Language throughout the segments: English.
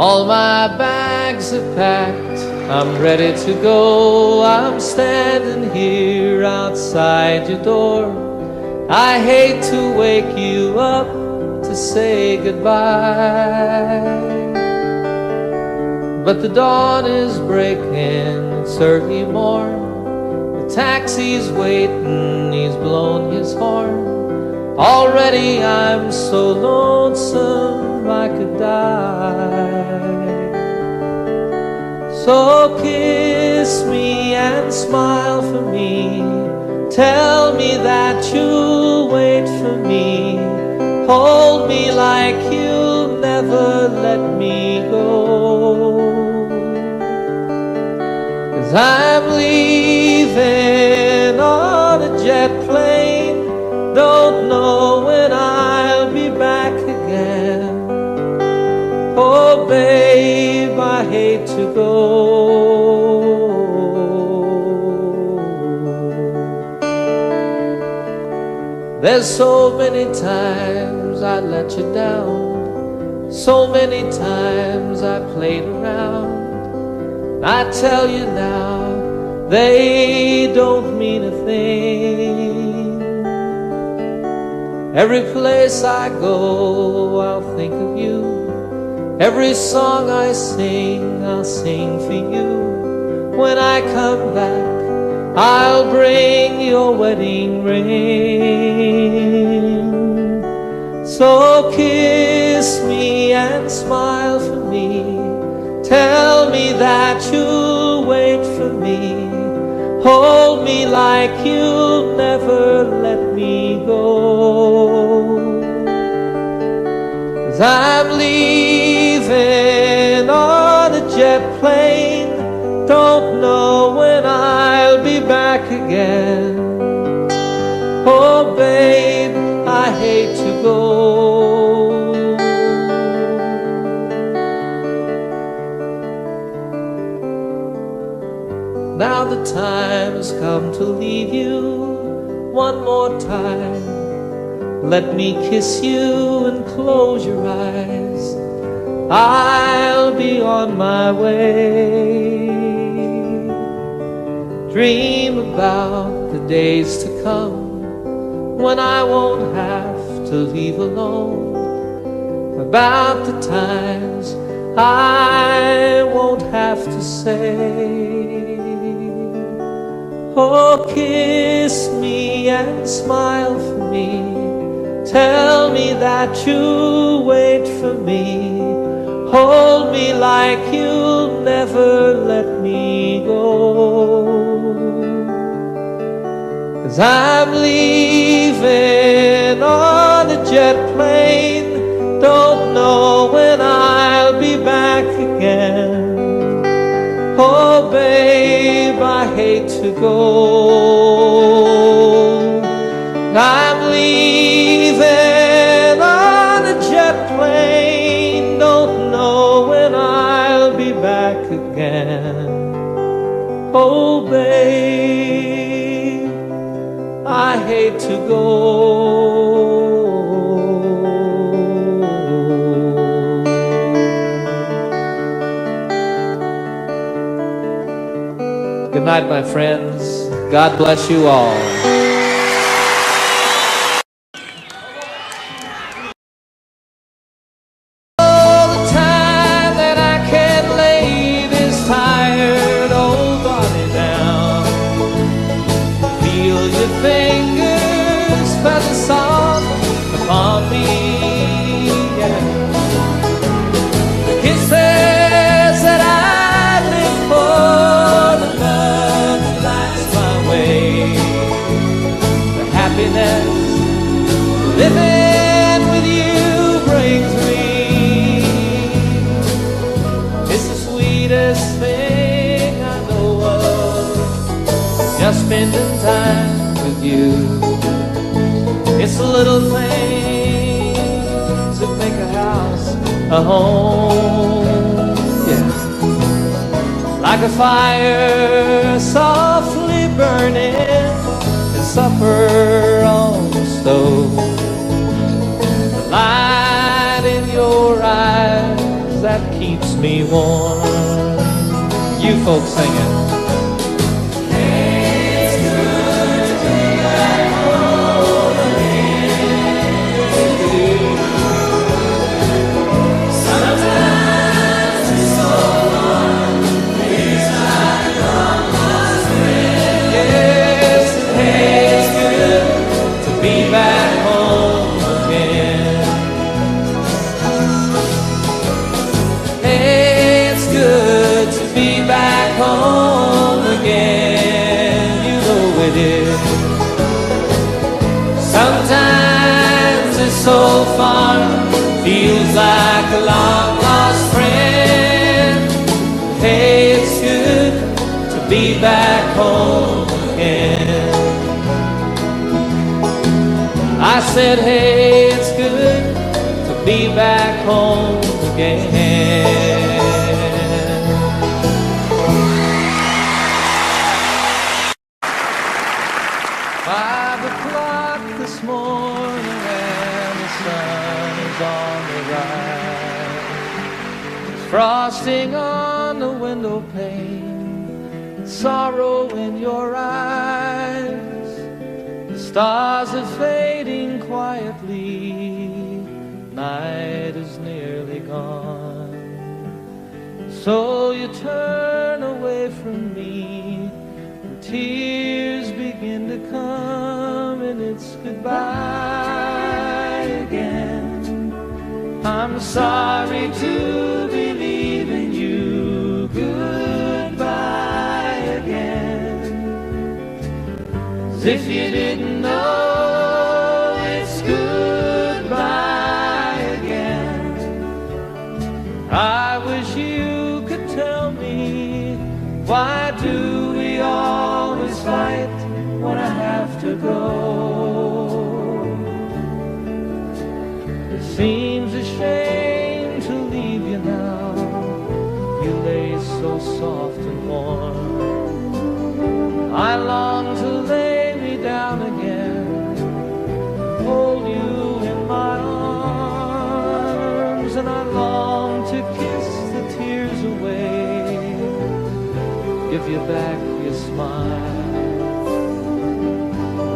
All my bags are packed, I'm ready to go. I'm standing here outside your door. I hate to wake you up to say goodbye, but the dawn is breaking, it's early morn. The taxi's waiting, he's blown his horn. Already I'm so lonesome I could die. So kiss me and smile for me. Tell me that you'll wait for me. Hold me like you'll never let me go. 'Cause I'm leaving on a jet plane. Don't know when I'll be back again. Oh babe, I hate to go. There's so many times I let you down, so many times I played around. I tell you now, they don't mean a thing. Every place I go, I'll think of you. Every song I sing, I'll sing for you. When I come back, I'll bring your wedding ring. So kiss me and smile for me. Tell me that you'll wait for me. Hold me like you'll never let me go. 'Cause I'm leaving on a jet plane. Don't know when I'll be back again. Oh babe, I hate to go. Now the time has come to leave you one more time. Let me kiss you and close your eyes. I'll be on my way. Dream about the days to come when I won't have to leave alone. About the times I won't have to say, oh, kiss me and smile for me. Tell me that you'll wait for me. Hold me like you'll never let me go. 'Cause I'm leaving on a jet plane. Don't know when I'll be back again. Oh babe, I hate to go. I'm leaving on a jet plane. Don't know when I'll be back again. Oh babe, I hate to go. Good night, my friends. God bless you all. All the time that I can lay this tired old body down. Feel your fingers press the song upon me. Yeah. The kisses that I live for, the love that lights my way, the happiness living with you brings me. It's the sweetest thing I know of, just spending time with you. It's the little things that make a house a home. Yeah. Like a fire softly burning and supper on the stove. The light in your eyes that keeps me warm. You folks sing it. Home again, you know it is. Sometimes it's so far, feels like a long lost friend. Hey, it's good to be back home again. I said, hey, it's good to be back home again. 5 o'clock this morning and the sun is on the rise. There's frosting on the window pane, sorrow in your eyes. The stars are fading quietly, night is nearly gone. So you turn away from me, tears begin to come, and it's goodbye again. I'm sorry to be leaving you, goodbye again. As if you didn't know, it's goodbye again. I wish you could tell me, why do we always fight when I have to go? It seems a shame to leave you now. You lay so soft and warm. I long to lay me down again, hold you in my arms, and I long to kiss the tears away, give you back your smile.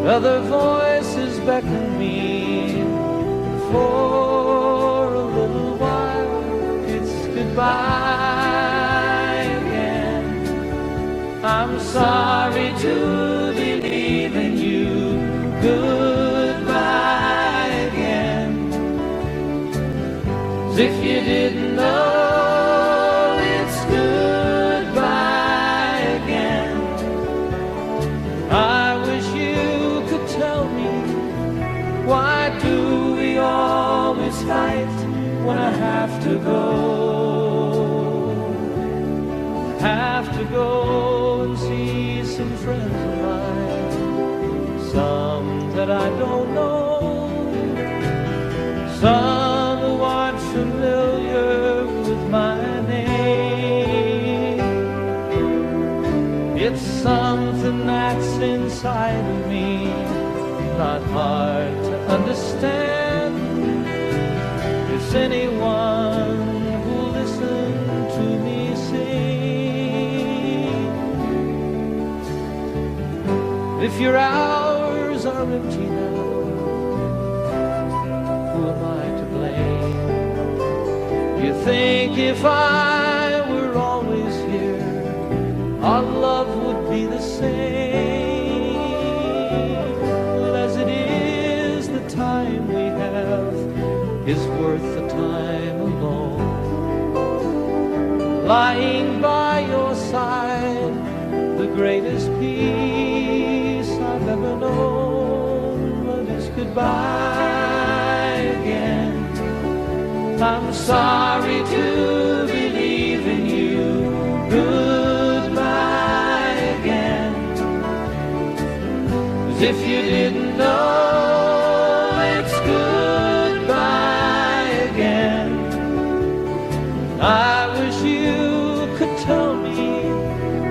Other voices beckon me, for a little while it's goodbye again. I'm sorry to be leaving you, goodbye again. As if you didn't know, it's goodbye again. I wish you could tell me, why do we always fight when I have to go? I have to go and see some friends of mine, some that I don't know, some who aren't familiar with my name. It's something that's inside of me, not hard to understand. If anyone who'll listen to me sing, if your hours are empty now, who am I to blame? You think if I were always here, our love would be the same. But as it is, the time we have is worth the time alone. Lying by your side, the greatest peace I've ever known. But it's goodbye again. I'm sorry to be leaving you, goodbye again. As if you didn't know, it's goodbye again. I wish you could tell me,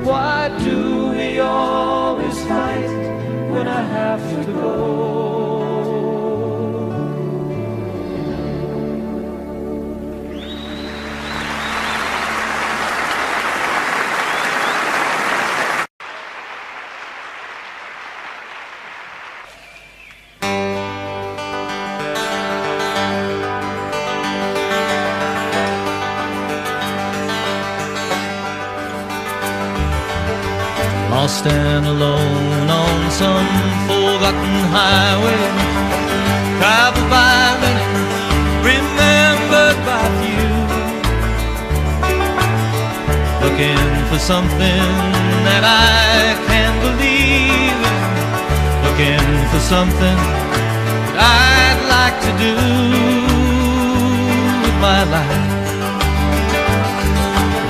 why do we always fight when I have to go? lost and alone on some forgotten highway, traveled by many, remembered by few, looking for something that I can believe in, looking for something that I'd like to do with my life.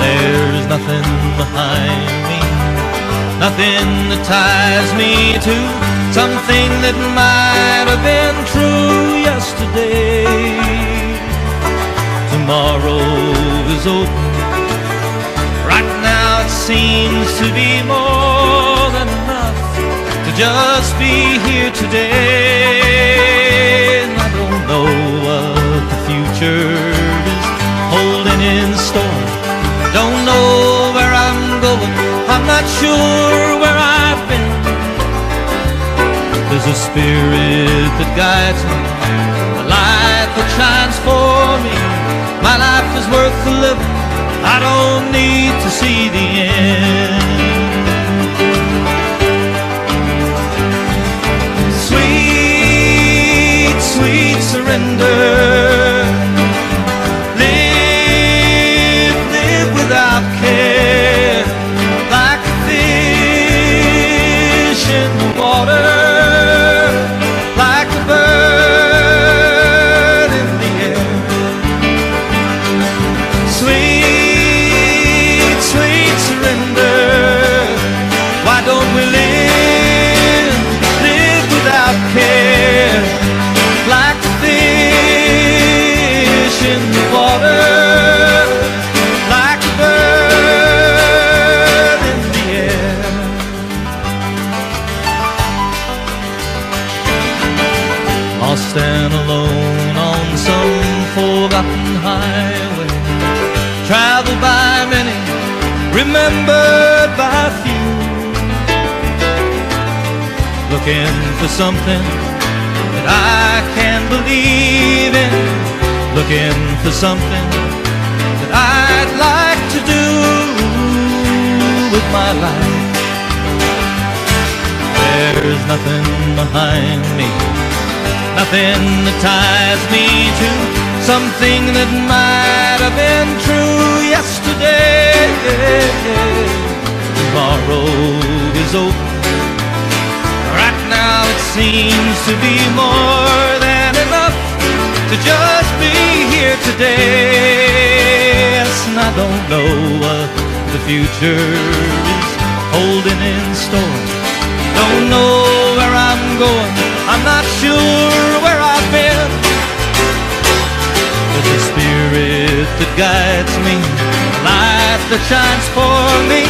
There's nothing behind me, nothing that ties me to something that might have been true yesterday. Tomorrow is open. Right now it seems to be more than enough to just be here today. And I don't know what the future is holding in store. Don't know where I'm going, I'm not sure where I've been. There's a spirit that guides me, a light that shines for me. My life is worth the living, I don't need to see the end. Sweet, sweet surrender. Without care, like a fish in the water, like a bird in the air. Sweet, sweet surrender. Why don't we live without care, like a fish in the water? Lost and alone on some forgotten highway, traveled by many, remembered by few, looking for something that I can believe in, looking for something that I'd like to do with my life. There's nothing behind me, nothing that ties me to something that might have been true yesterday. Tomorrow is open. Right now it seems to be more than enough to just be here today. Yes, and I don't know what the future is holding in store. Don't know where I'm going, I'm not sure where I've been. There's a spirit that guides me, a light that shines for me.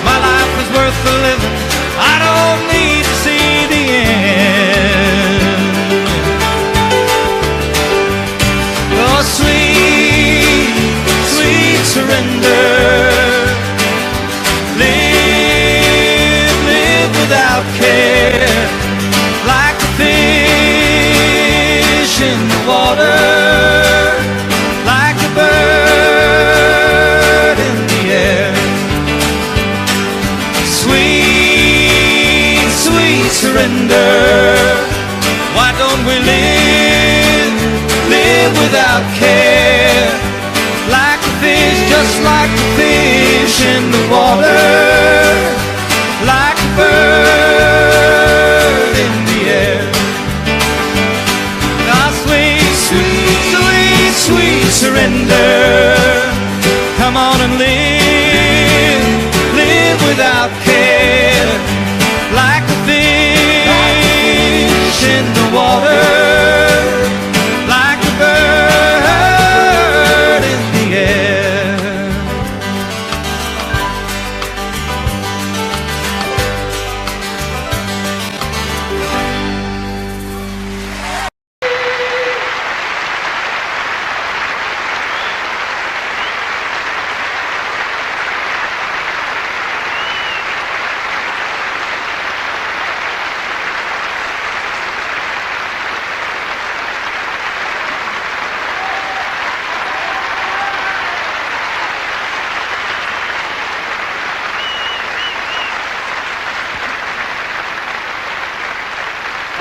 My life is worth the living, I don't need to see the end. Oh, sweet, sweet surrender. Live without care, like a fish in the water, like a bird in the air. Sweet, sweet surrender. Why don't we live without care, like a fish, just like a fish in the water, like a bird in the air. Now sweet, sweet, sweet, sweet surrender. Come on and live without care, like a fish in the water, like a bird in the air.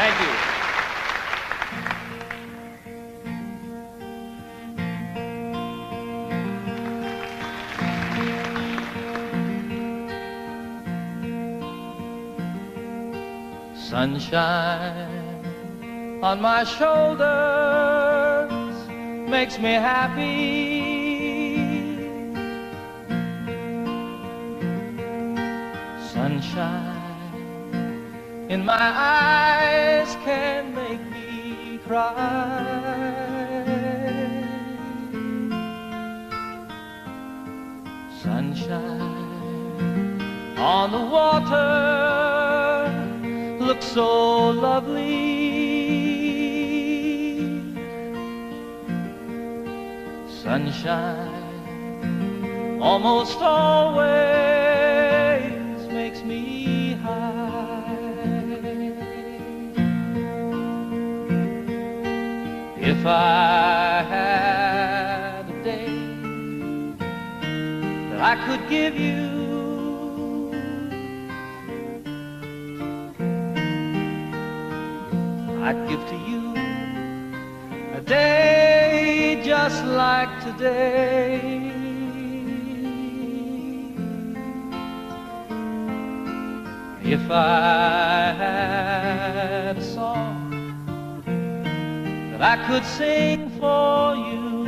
Thank you. Sunshine on my shoulders makes me happy. Sunshine in my eyes can make me cry. Sunshine on the water looks so lovely. Sunshine almost always makes me high. If I had a day that I could give you, I'd give to you a day just like today. If I had a song that I could sing for you,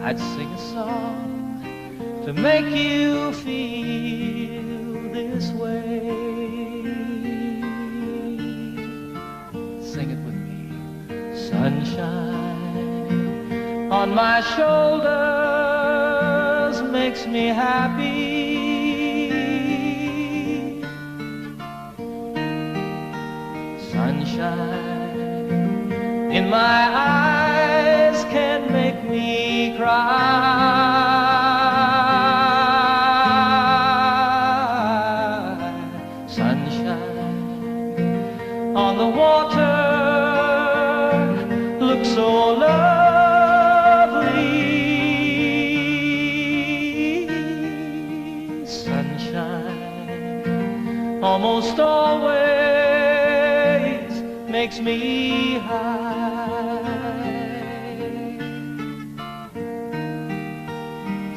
I'd sing a song to make you feel this way. Sing it with me. Sunshine on my shoulders makes me happy. Sunshine in my eyes can make me cry. Sunshine on the water looks so lovely. Sunshine almost always makes me high.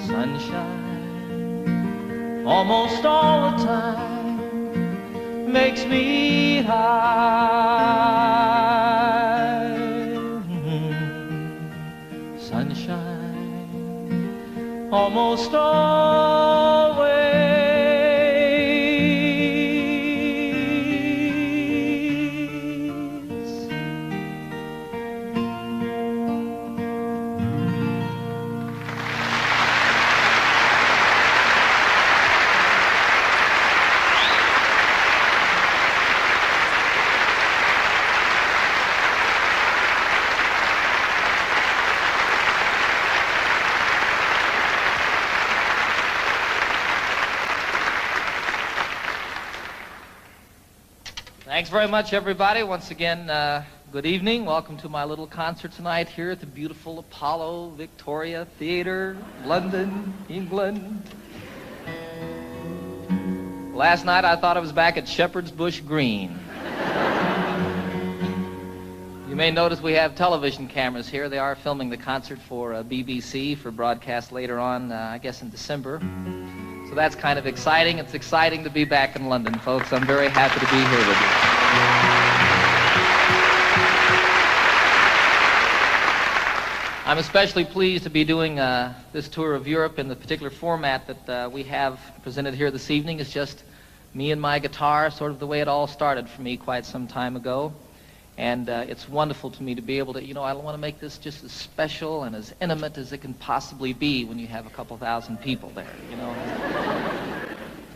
Sunshine almost all the time makes me high. Sunshine almost always Thanks very much, everybody. Once again, good evening. Welcome to my little concert tonight here at the beautiful Apollo Victoria Theatre, London, England. Last night, I thought I was back at Shepherd's Bush Green. You may notice we have television cameras here. They are filming the concert for BBC for broadcast later on, I guess in December. So that's kind of exciting. It's exciting to be back in London, folks. I'm very happy to be here with you. I'm especially pleased to be doing this tour of Europe in the particular format that we have presented here this evening. It's just me and my guitar, sort of the way it all started for me quite some time ago. And it's wonderful to me to be able to, I want to make this just as special and as intimate as it can possibly be when you have a couple thousand people there,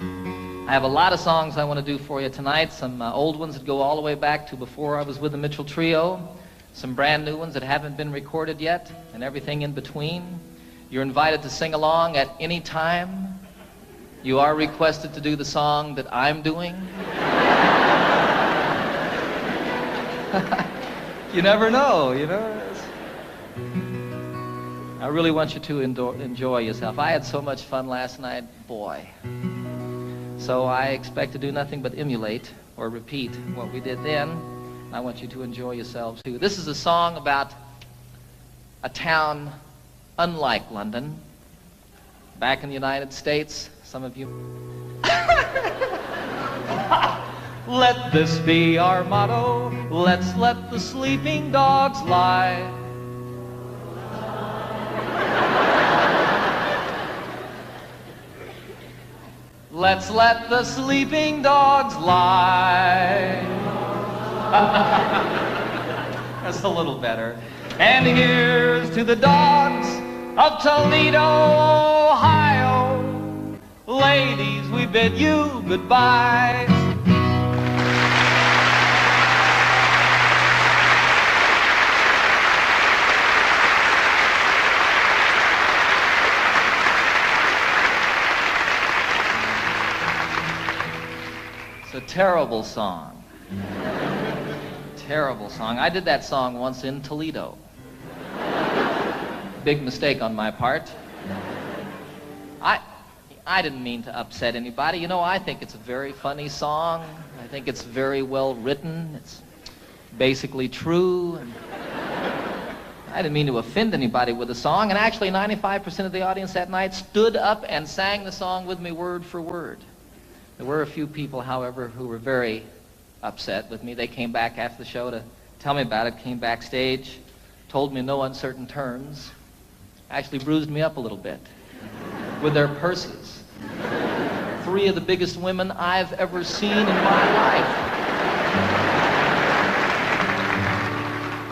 I have a lot of songs I want to do for you tonight, some old ones that go all the way back to before I was with the Mitchell Trio, some brand new ones that haven't been recorded yet, and everything in between. You're invited to sing along at any time. You are requested to do the song that I'm doing. You never know, I really want you to enjoy yourself. I had so much fun last night, boy. So I expect to do nothing but emulate or repeat what we did then. I want you to enjoy yourselves too. This is a song about a town unlike London. Back in the United States, some of you... Let this be our motto. Let's let the sleeping dogs lie. Let's let the sleeping dogs lie. That's a little better. And here's to the dogs of Toledo, Ohio. Ladies, we bid you goodbye. It's a terrible song. Terrible song. I did that song once in Toledo. Big mistake on my part. I didn't mean to upset anybody. You know, I think it's a very funny song. I think it's very well written. It's basically true. And I didn't mean to offend anybody with the song. And actually, 95% of the audience that night stood up and sang the song with me word for word. There were a few people, however, who were very upset with me. They came back after the show to tell me about it, came backstage, told me in no uncertain terms, actually bruised me up a little bit with their purses. 3 of the biggest women I've ever seen in my life.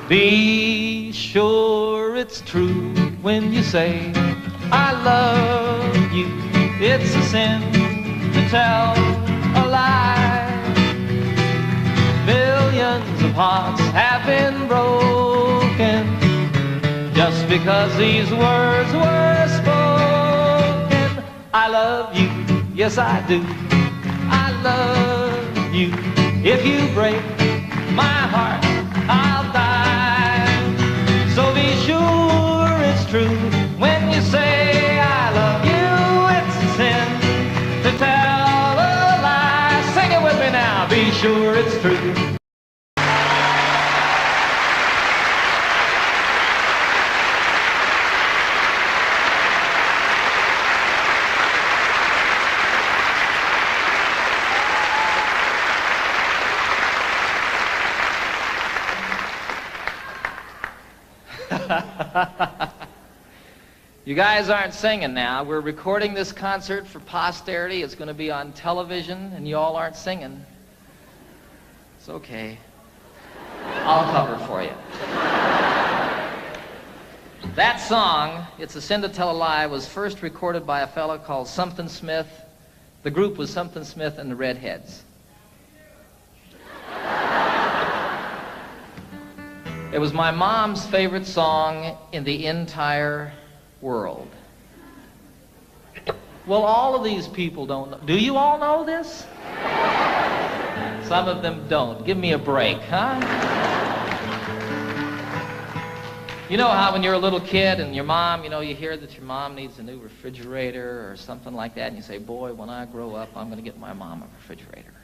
Be sure it's true when you say, I love you. It's a sin to tell a lie. Millions of hearts have been broken just because these words were spoken. I love you, yes I do. I love you. If you break my heart, I'll die. So be sure it's true when you say I love you. It's a sin to tell a lie. Sing it with me now. Be sure it's true. You guys aren't singing now. We're recording this concert for posterity. It's going to be on television, and you all aren't singing. It's okay. I'll cover for you. That song, It's a Sin to Tell a Lie, was first recorded by a fellow called Something Smith. The group was Something Smith and the Redheads. It was my mom's favorite song in the entire world. Well, all of these people don't know. Do you all know this? Some of them don't. Give me a break, huh? You know how when you're a little kid and your mom, you know, you hear that your mom needs a new refrigerator or something like that, and you say, boy, when I grow up, I'm going to get my mom a refrigerator.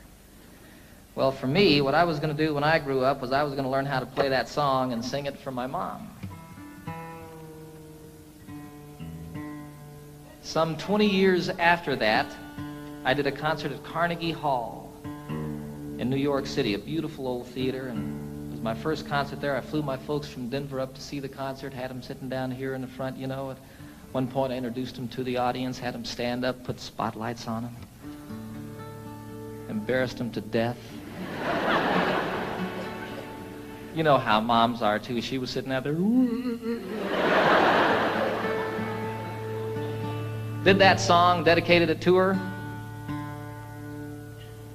Well, for me, what I was going to do when I grew up was I was going to learn how to play that song and sing it for my mom. Some 20 years after that, I did a concert at Carnegie Hall in New York City, a beautiful old theater, and it was my first concert there. I flew my folks from Denver up to see the concert, had them sitting down here in the front, you know. At one point, I introduced them to the audience, had them stand up, put spotlights on them, embarrassed them to death. You know how moms are, too. She was sitting out there. Did that song, dedicated it to her.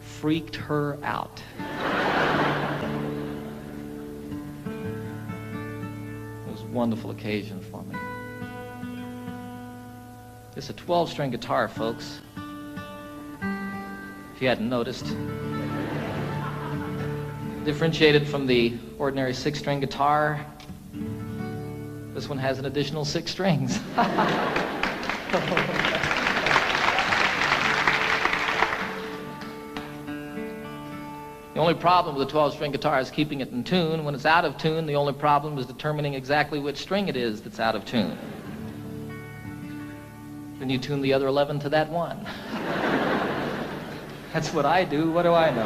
Freaked her out. It was a wonderful occasion for me. It's a 12-string guitar, folks. If you hadn't noticed. Differentiated from the ordinary 6-string guitar, this one has an additional 6 strings. The only problem with a 12-string guitar is keeping it in tune. When it's out of tune, the only problem is determining exactly which string it is that's out of tune. Then you tune the other 11 to that one. That's what I do. What do I know?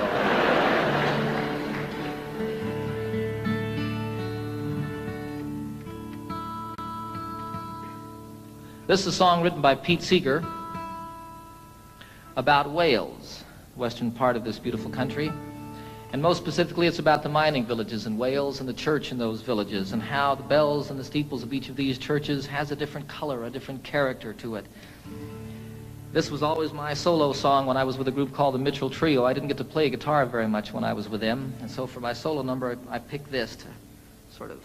This is a song written by Pete Seeger about Wales, the western part of this beautiful country. And most specifically, it's about the mining villages in Wales and the church in those villages and how the bells and the steeples of each of these churches has a different color, a different character to it. This was always my solo song when I was with a group called the Mitchell Trio. I didn't get to play guitar very much when I was with them, and so for my solo number, I picked this to sort of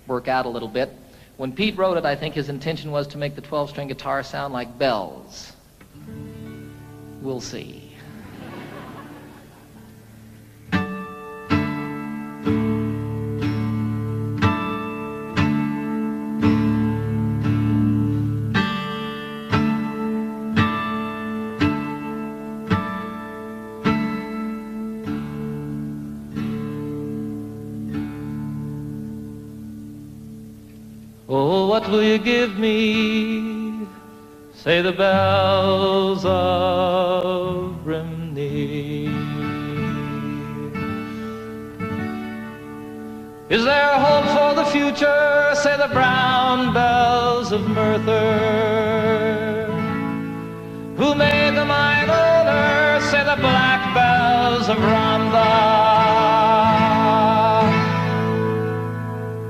work out a little bit. When Pete wrote it, I think his intention was to make the 12-string guitar sound like bells. We'll see. Oh, what will you give me? Say the bells of Rimney. Is there hope for the future? Say the brown bells of Merthyr. Who made the mine owner? Say the black bells of Rhondda.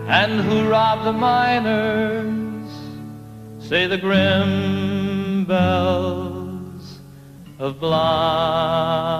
And who robbed the miners? Say the grim bells of Blaina.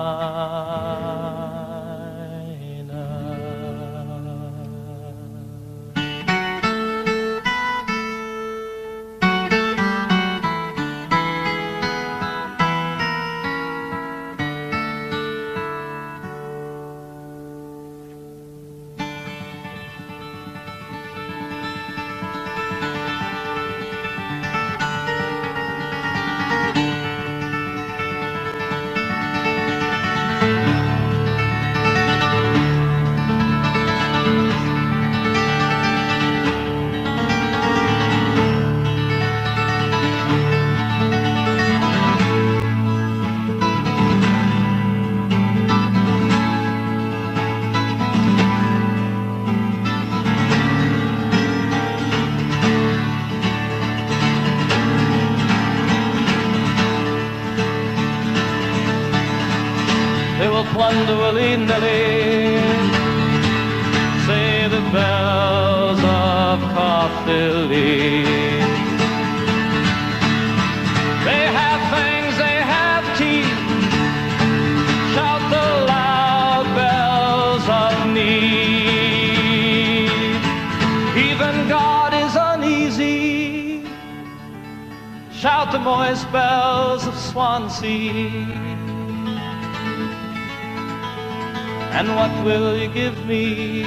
Plunder willy-nilly, say the bells of Caerphilly. They have fangs, they have teeth, shout the loud bells of need. Even God is uneasy, shout the moist bells of Swansea. And what will you give me?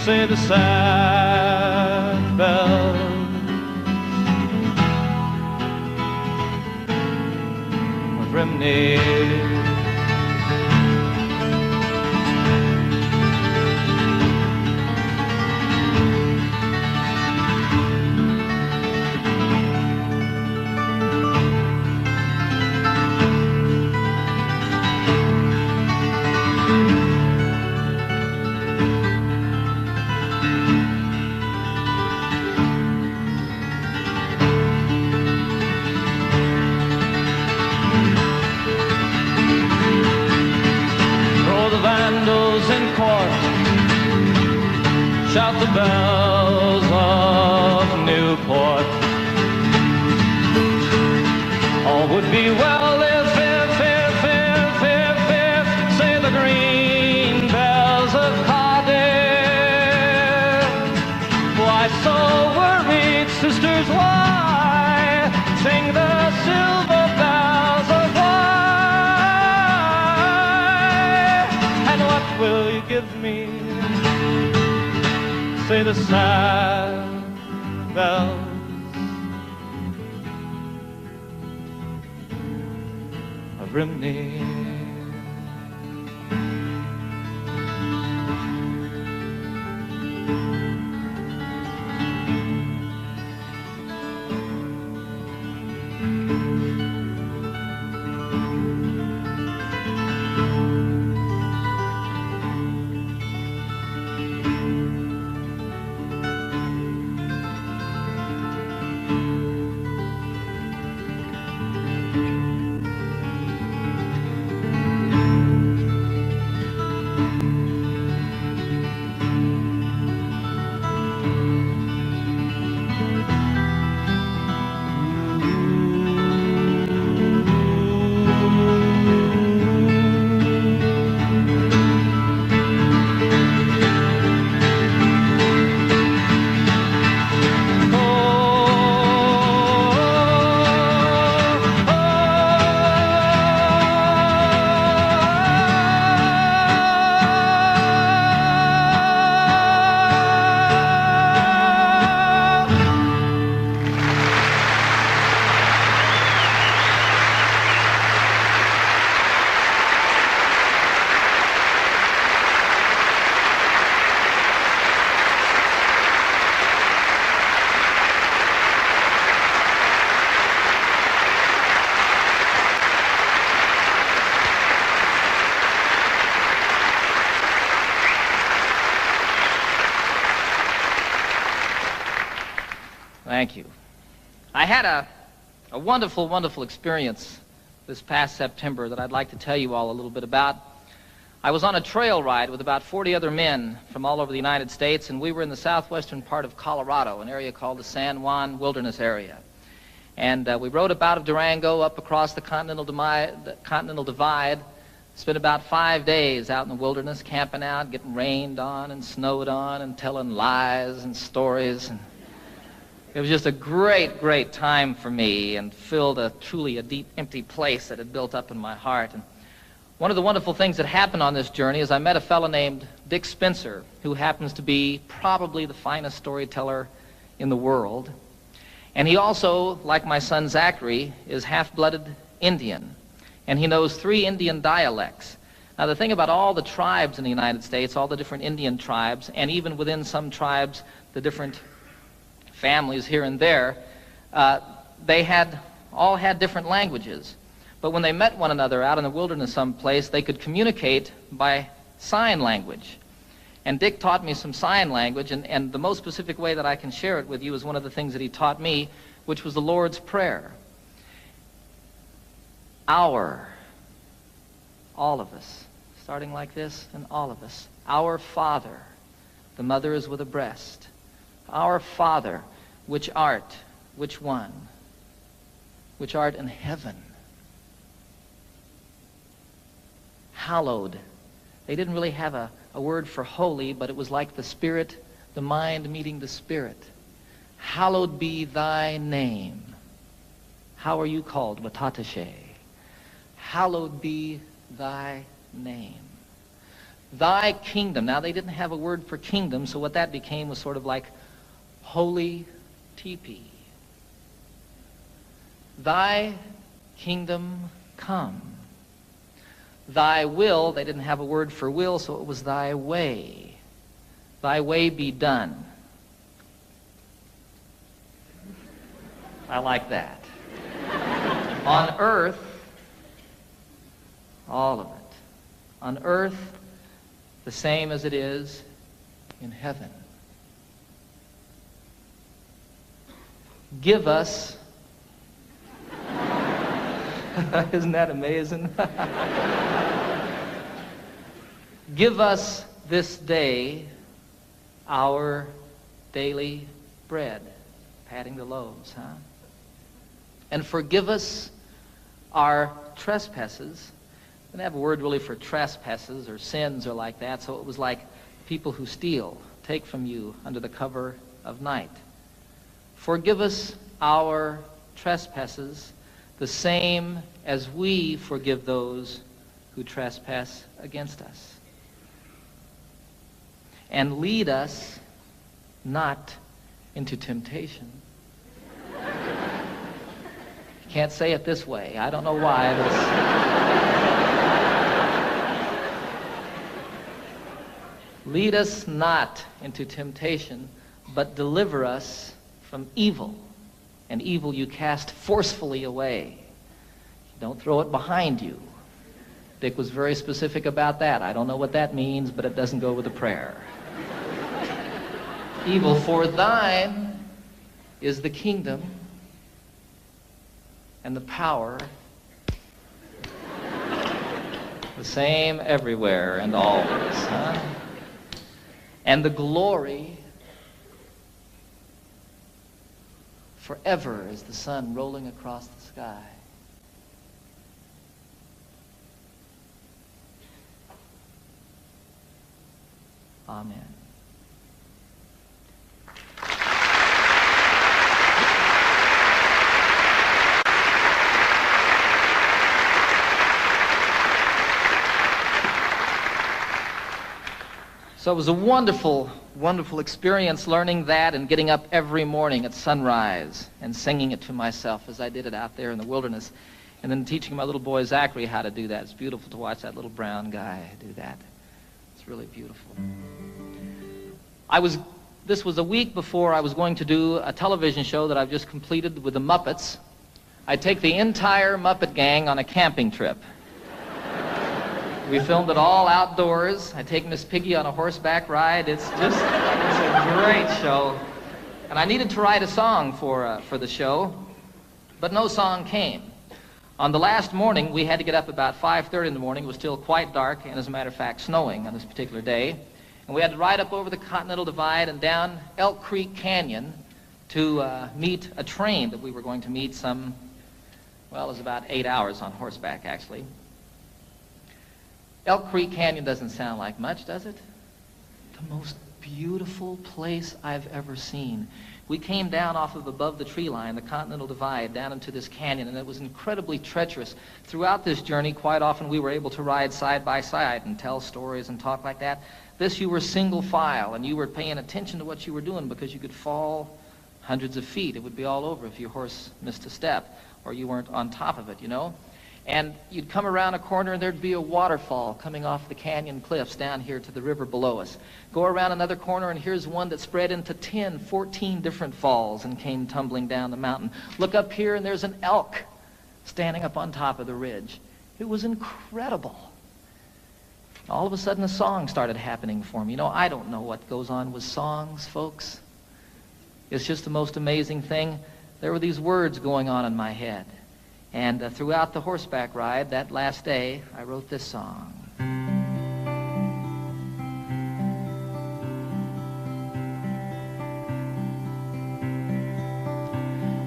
Say the sad bells of Rimney. Shout the bells of Newport. All would be well if, say the green bells of Cardiff. Why so worried, sisters, why sing the silver bells of Wye? And what will you give me? Say the sad bells of Rimney. Thank you. I had a wonderful, wonderful experience this past September that I'd like to tell you all a little bit about. I was on a trail ride with about 40 other men from all over the United States, and we were in the southwestern part of Colorado, an area called the San Juan Wilderness Area. And we rode up out of Durango up across the Continental Divide, spent about 5 days out in the wilderness, camping out, getting rained on and snowed on and telling lies and stories. And it was just a great, great time for me and filled truly a deep, empty place that had built up in my heart. And one of the wonderful things that happened on this journey is I met a fellow named Dick Spencer, who happens to be probably the finest storyteller in the world. And he also, like my son Zachary, is half-blooded Indian. And he knows 3 Indian dialects. Now, the thing about all the tribes in the United States, all the different Indian tribes, and even within some tribes, the different families here and there, they all had different languages. But when they met one another out in the wilderness someplace, they could communicate by sign language. And Dick taught me some sign language, and the most specific way that I can share it with you is one of the things that he taught me, which was the Lord's Prayer. Our, all of us, starting like this, and all of us. Our Father, the mother is with a breast. Our Father, which art, which one? Which art in heaven. Hallowed. They didn't really have a word for holy, but it was like the spirit, the mind meeting the spirit. Hallowed be thy name. How are you called? Watatashe. Hallowed be thy name. Thy kingdom. Now, they didn't have a word for kingdom, so what that became was sort of like holy teepee. Thy kingdom come. Thy will, they didn't have a word for will, so it was thy way. Thy way be done. I like that. On earth, all of it. On earth, the same as it is in heaven. Give us, isn't that amazing? Give us this day our daily bread. Patting the loaves, huh? And forgive us our trespasses. They didn't have a word really for trespasses or sins or like that, so it was like people who steal, take from you under the cover of night. Forgive us our trespasses, the same as we forgive those who trespass against us. And lead us not into temptation. You can't say it this way. I don't know why. Lead us not into temptation, but deliver us from evil. And evil you cast forcefully away. Don't throw it behind you. Dick was very specific about that. I don't know what that means, but it doesn't go with the prayer. Evil, for thine is the kingdom and the power, the same everywhere and always, huh? And the glory forever as the sun rolling across the sky. Amen. So it was a wonderful, wonderful experience learning that and getting up every morning at sunrise and singing it to myself as I did it out there in the wilderness, and then teaching my little boy Zachary how to do that. It's beautiful to watch that little brown guy do that. It's really beautiful. This was a week before I was going to do a television show that I've just completed with the Muppets. I'd take the entire Muppet gang on a camping trip. We filmed it all outdoors. I take Miss Piggy on a horseback ride. It's a great show. And I needed to write a song for the show, but no song came. On the last morning, we had to get up about 5:30 in the morning. It was still quite dark, and as a matter of fact, snowing on this particular day. And we had to ride up over the Continental Divide and down Elk Creek Canyon to meet a train that we were going to meet some, well, it was about 8 hours on horseback, actually. Elk Creek Canyon doesn't sound like much, does it? The most beautiful place I've ever seen. We came down off of above the tree line, the Continental Divide, down into this canyon, and it was incredibly treacherous. Throughout this journey, quite often we were able to ride side by side and tell stories and talk like that. This, you were single file, and you were paying attention to what you were doing because you could fall hundreds of feet. It would be all over if your horse missed a step or you weren't on top of it, you know. And you'd come around a corner and there'd be a waterfall coming off the canyon cliffs down here to the river below us. Go around another corner and here's one that spread into 10, 14 different falls and came tumbling down the mountain. Look up here and there's an elk standing up on top of the ridge. It was incredible. All of a sudden a song started happening for me. You know, I don't know what goes on with songs, folks. It's just the most amazing thing. There were these words going on in my head. And throughout the horseback ride, that last day, I wrote this song.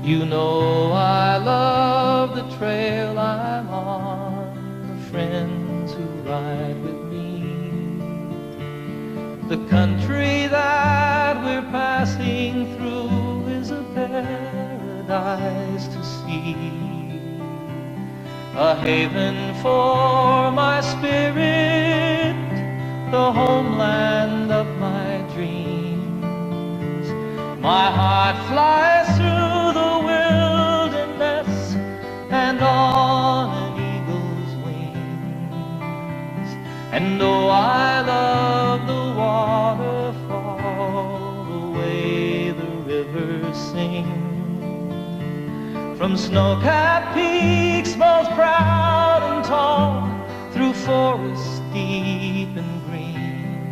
You know I love the trail I'm on, the friends who ride with me, the country that we're passing through is a paradise to see. A haven for my spirit, the homeland of my dreams. My heart flies through the wilderness and on an eagle's wings. And though I love the waterfall, the way the river sings, from snow-capped peaks most proud and tall, through forests deep and green,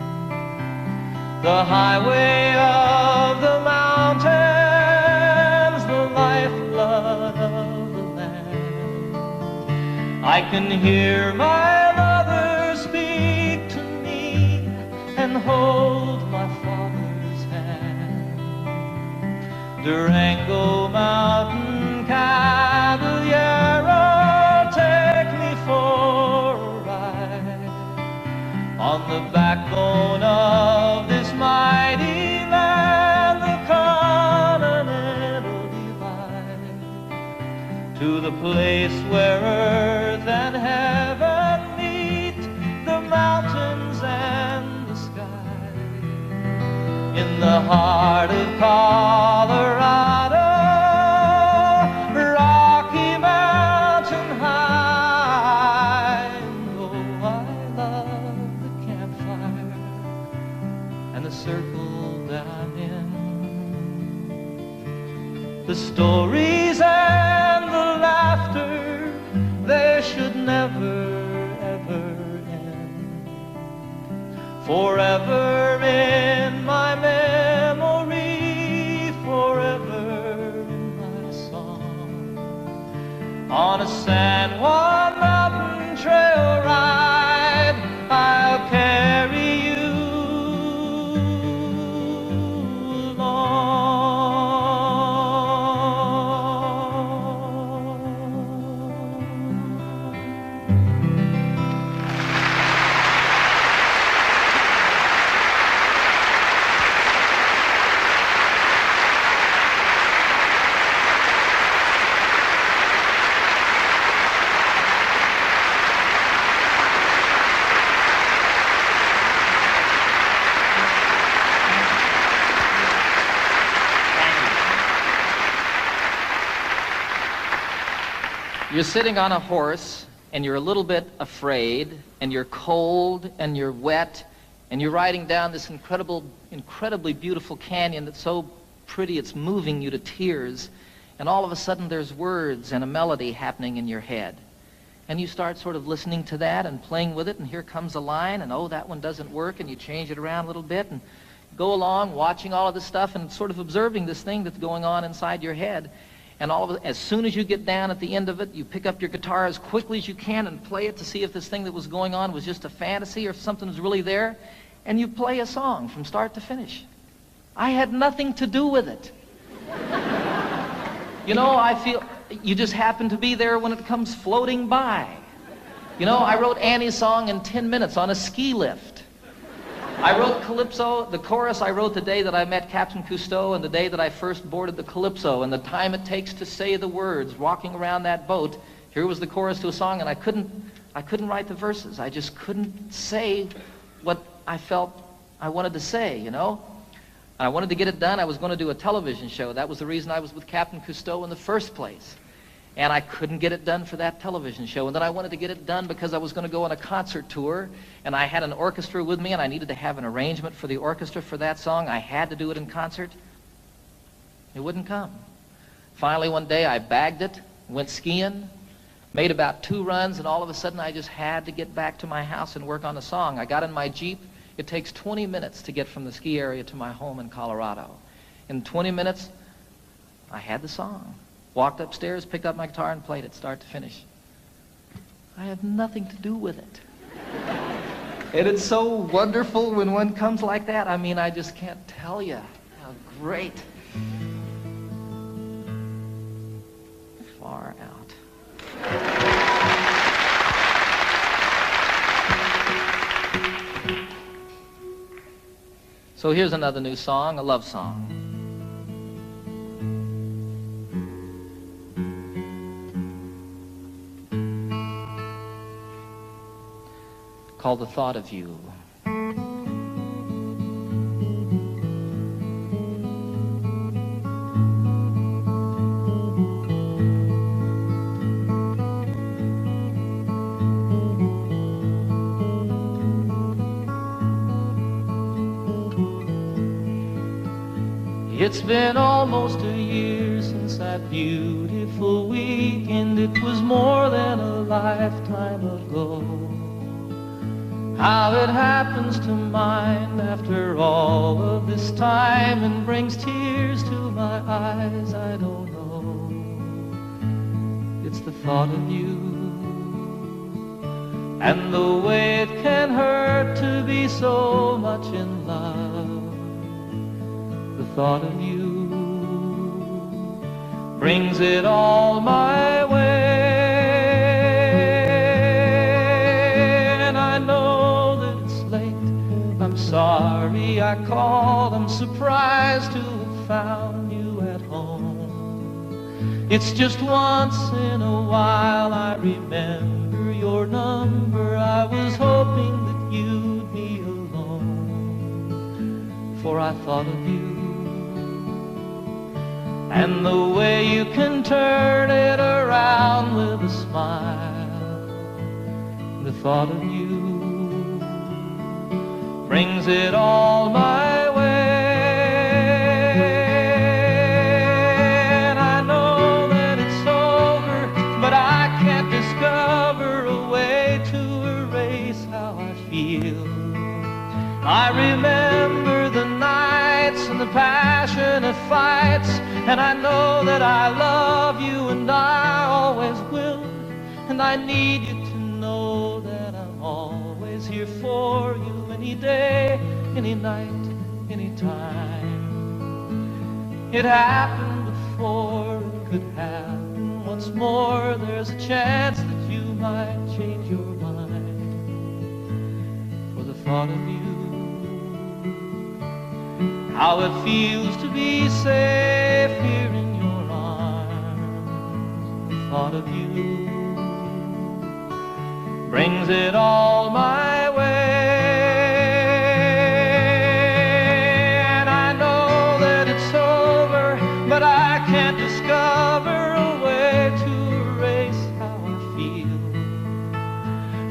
the highway of the mountains, the lifeblood of the land. I can hear my mother speak to me and hold my father's hand. Durango Mountain Caballero, take me for a ride on the backbone of this mighty land, the Continental Divide, to the place where earth and heaven meet, the mountains and the sky, in the heart of Colorado. The stories and the laughter, they should never, ever end. Forever in my memory, forever in my song. On a San Juan mountain trail ride, I'll carry you along. You're sitting on a horse, and you're a little bit afraid, and you're cold, and you're wet, and you're riding down this incredibly beautiful canyon that's so pretty it's moving you to tears, and all of a sudden there's words and a melody happening in your head. And you start sort of listening to that and playing with it, and here comes a line, and oh, that one doesn't work, and you change it around a little bit, and go along watching all of this stuff and sort of observing this thing that's going on inside your head. And all of it, as soon as you get down at the end of it, you pick up your guitar as quickly as you can and play it to see if this thing that was going on was just a fantasy or if something was really there. And you play a song from start to finish. I had nothing to do with it. You know, I feel you just happen to be there when it comes floating by. You know, I wrote Annie's song in 10 minutes on a ski lift. I wrote Calypso, the chorus I wrote the day that I met Captain Cousteau and the day that I first boarded the Calypso, and the time it takes to say the words walking around that boat. Here was the chorus to a song, and I couldn't write the verses. I just couldn't say what I felt I wanted to say, you know. I wanted to get it done. I was going to do a television show. That was the reason I was with Captain Cousteau in the first place. And I couldn't get it done for that television show. And then I wanted to get it done because I was going to go on a concert tour, and I had an orchestra with me, and I needed to have an arrangement for the orchestra for that song. I had to do it in concert. It wouldn't come. Finally, one day, I bagged it, went skiing, made about 2 runs, and all of a sudden, I just had to get back to my house and work on the song. I got in my Jeep. It takes 20 minutes to get from the ski area to my home in Colorado. In 20 minutes, I had the song. Walked upstairs, picked up my guitar, and played it start to finish. I had nothing to do with it. And it's so wonderful when one comes like that. I mean, I just can't tell you how great. Far out. So here's another new song, a love song. Called The Thought of You. It's been almost a year since that beautiful weekend. It was more than a lifetime ago. How it happens to mind after all of this time and brings tears to my eyes, I don't know. It's the thought of you and the way it can hurt to be so much in love. The thought of you brings it all my way. I'm sorry I called, I'm surprised to have found you at home. It's just once in a while I remember your number. I was hoping that you'd be alone, for I thought of you and the way you can turn it around with a smile. The thought of you brings it all my way. And I know that it's over, but I can't discover a way to erase how I feel. I remember the nights and the passionate fights, and I know that I love you and I always will. And I need you to know that I'm always here for you. Any day, any night, any time. It happened before, it could happen once more. There's a chance that you might change your mind. For the thought of you, how it feels to be safe here in your arms. The thought of you brings it all my way. But I can't discover a way to erase how I feel.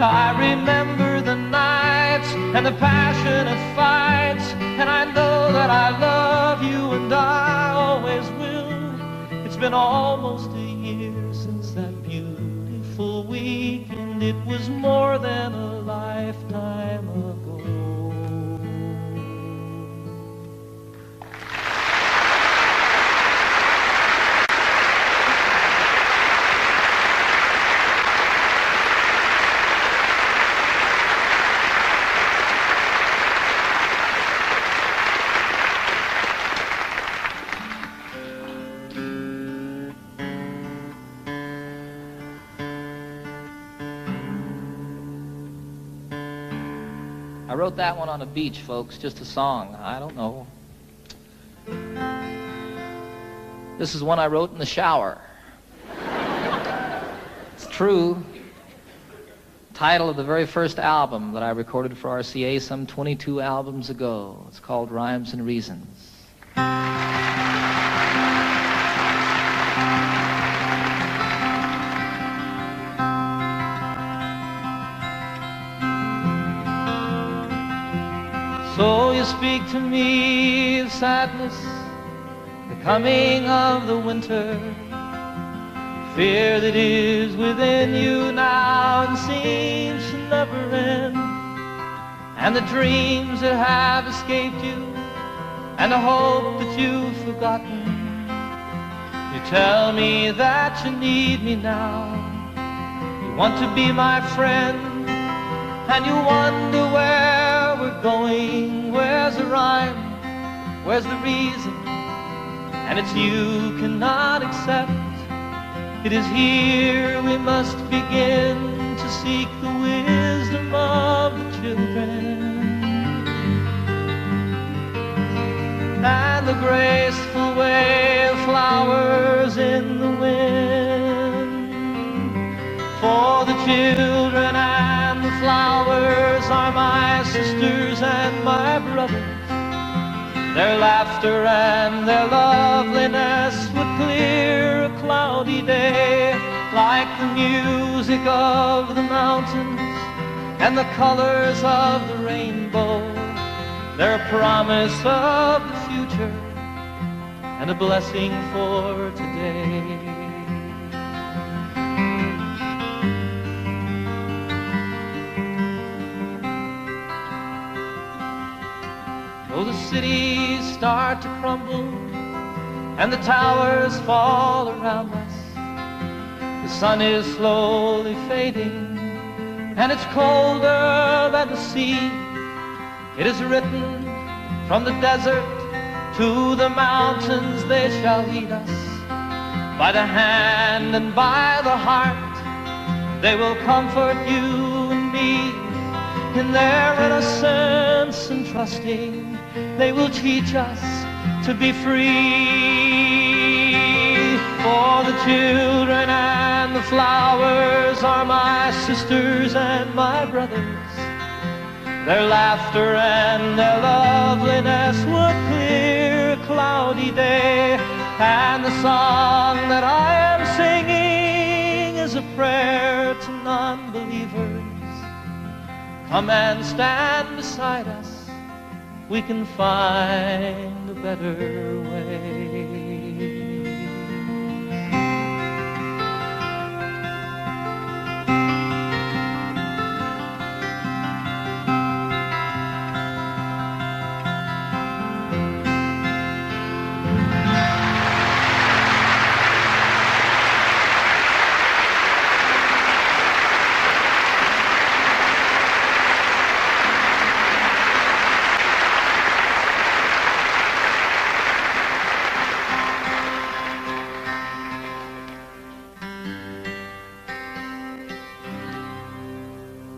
I remember the nights and the passionate fights, and I know that I love you and I always will. It's been almost a year since that beautiful weekend. It was more than a lifetime ago. I wrote that one on a beach, folks, just a song. I don't know. This is one I wrote in the shower. It's true. Title of the very first album that I recorded for RCA some 22 albums ago. It's called Rhymes and Reasons. So you speak to me of sadness, the coming of the winter, fear that is within you now and seems to never end, and the dreams that have escaped you, and the hope that you've forgotten. You tell me that you need me now, you want to be my friend, and you wonder where we're going, where's the rhyme, where's the reason, and it's you cannot accept. It is here we must begin to seek the wisdom of the children, and the graceful way of flowers in the wind. For the children and the flowers are my sisters and my brothers. Their laughter and their loveliness would clear a cloudy day, like the music of the mountains and the colors of the rainbow. They're a promise of the future and a blessing for today. Though the cities start to crumble and the towers fall around us, the sun is slowly fading and it's colder than the sea. It is written from the desert to the mountains, they shall lead us by the hand and by the heart. They will comfort you and me in their innocence and trusting. They will teach us to be free. For the children and the flowers are my sisters and my brothers. Their laughter and their loveliness would clear a cloudy day. And the song that I am singing is a prayer to non-believers. Come and stand beside us. We can find a better way.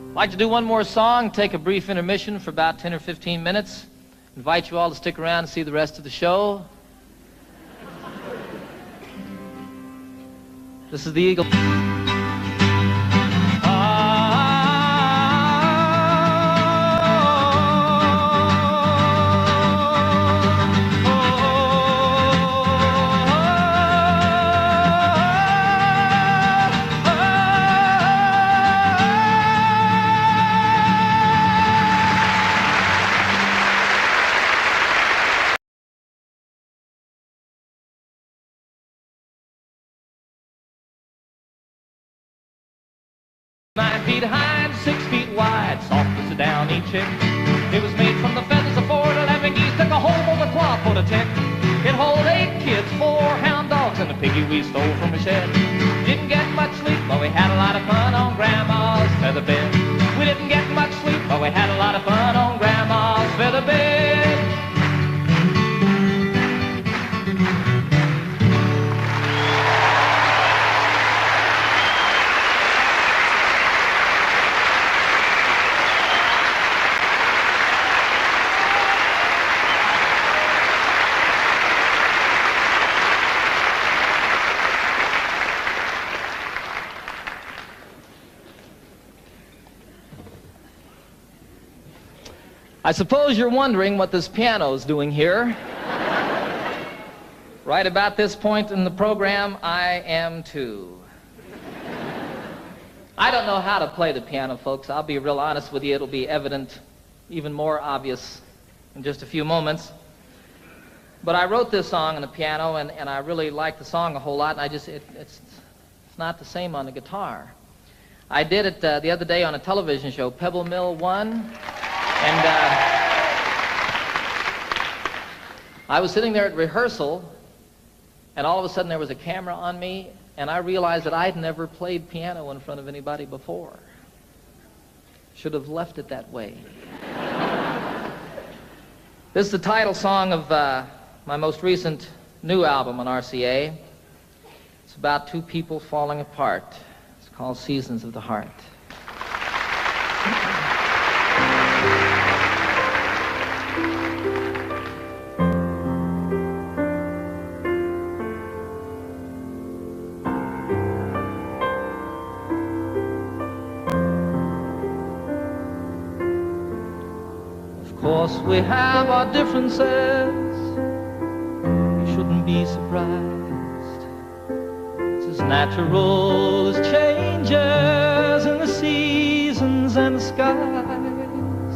I'd like to do one more song, take a brief intermission for about 10 or 15 minutes. Invite you all to stick around and see the rest of the show. This is the Eagle. High and 6 feet wide, soft as a downy chick. It was made from the feathers of 4 to 11 geese, took a whole bowl of cloth for the tick. It hold 8 kids, 4 hound dogs, and a piggy we stole from a shed. Didn't get much sleep, but we had a lot of fun on Grandma's feather bed. We didn't get much sleep, but we had a lot of fun on Grandma's feather bed. I suppose you're wondering what this piano's doing here. Right about this point in the program, I am too. I don't know how to play the piano, folks. I'll be real honest with you. It'll be evident, even more obvious in just a few moments. But I wrote this song on the piano, and I really like the song a whole lot, and it's not the same on the guitar. I did it the other day on a television show, Pebble Mill 1, and I was sitting there at rehearsal, and all of a sudden there was a camera on me, and I realized that I'd never played piano in front of anybody before. Should have left it that way. This is the title song of my most recent new album on RCA. It's about two people falling apart. It's called Seasons of the Heart. Of course, we have our differences. You shouldn't be surprised. It's as natural as changes in the seasons and the skies.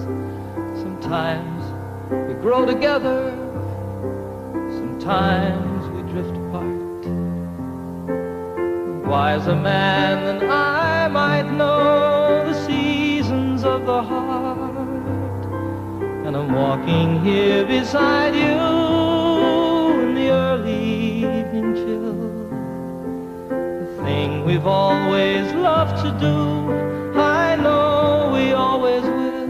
Sometimes we grow together, sometimes we drift apart. A wiser man than I might know the seasons of the heart. And I'm walking here beside you in the early evening chill. The thing we've always loved to do, I know we always will.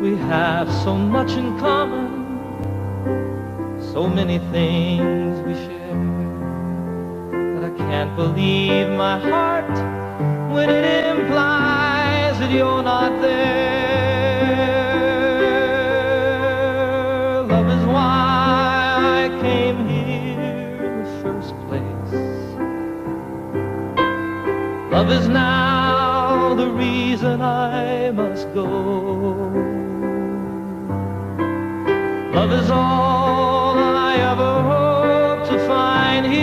We have so much in common, so many things we share, that I can't believe my heart when it implies that you're not there. Love is why I came here in the first place. Love is now the reason I must go. Love is all I ever hope to find here.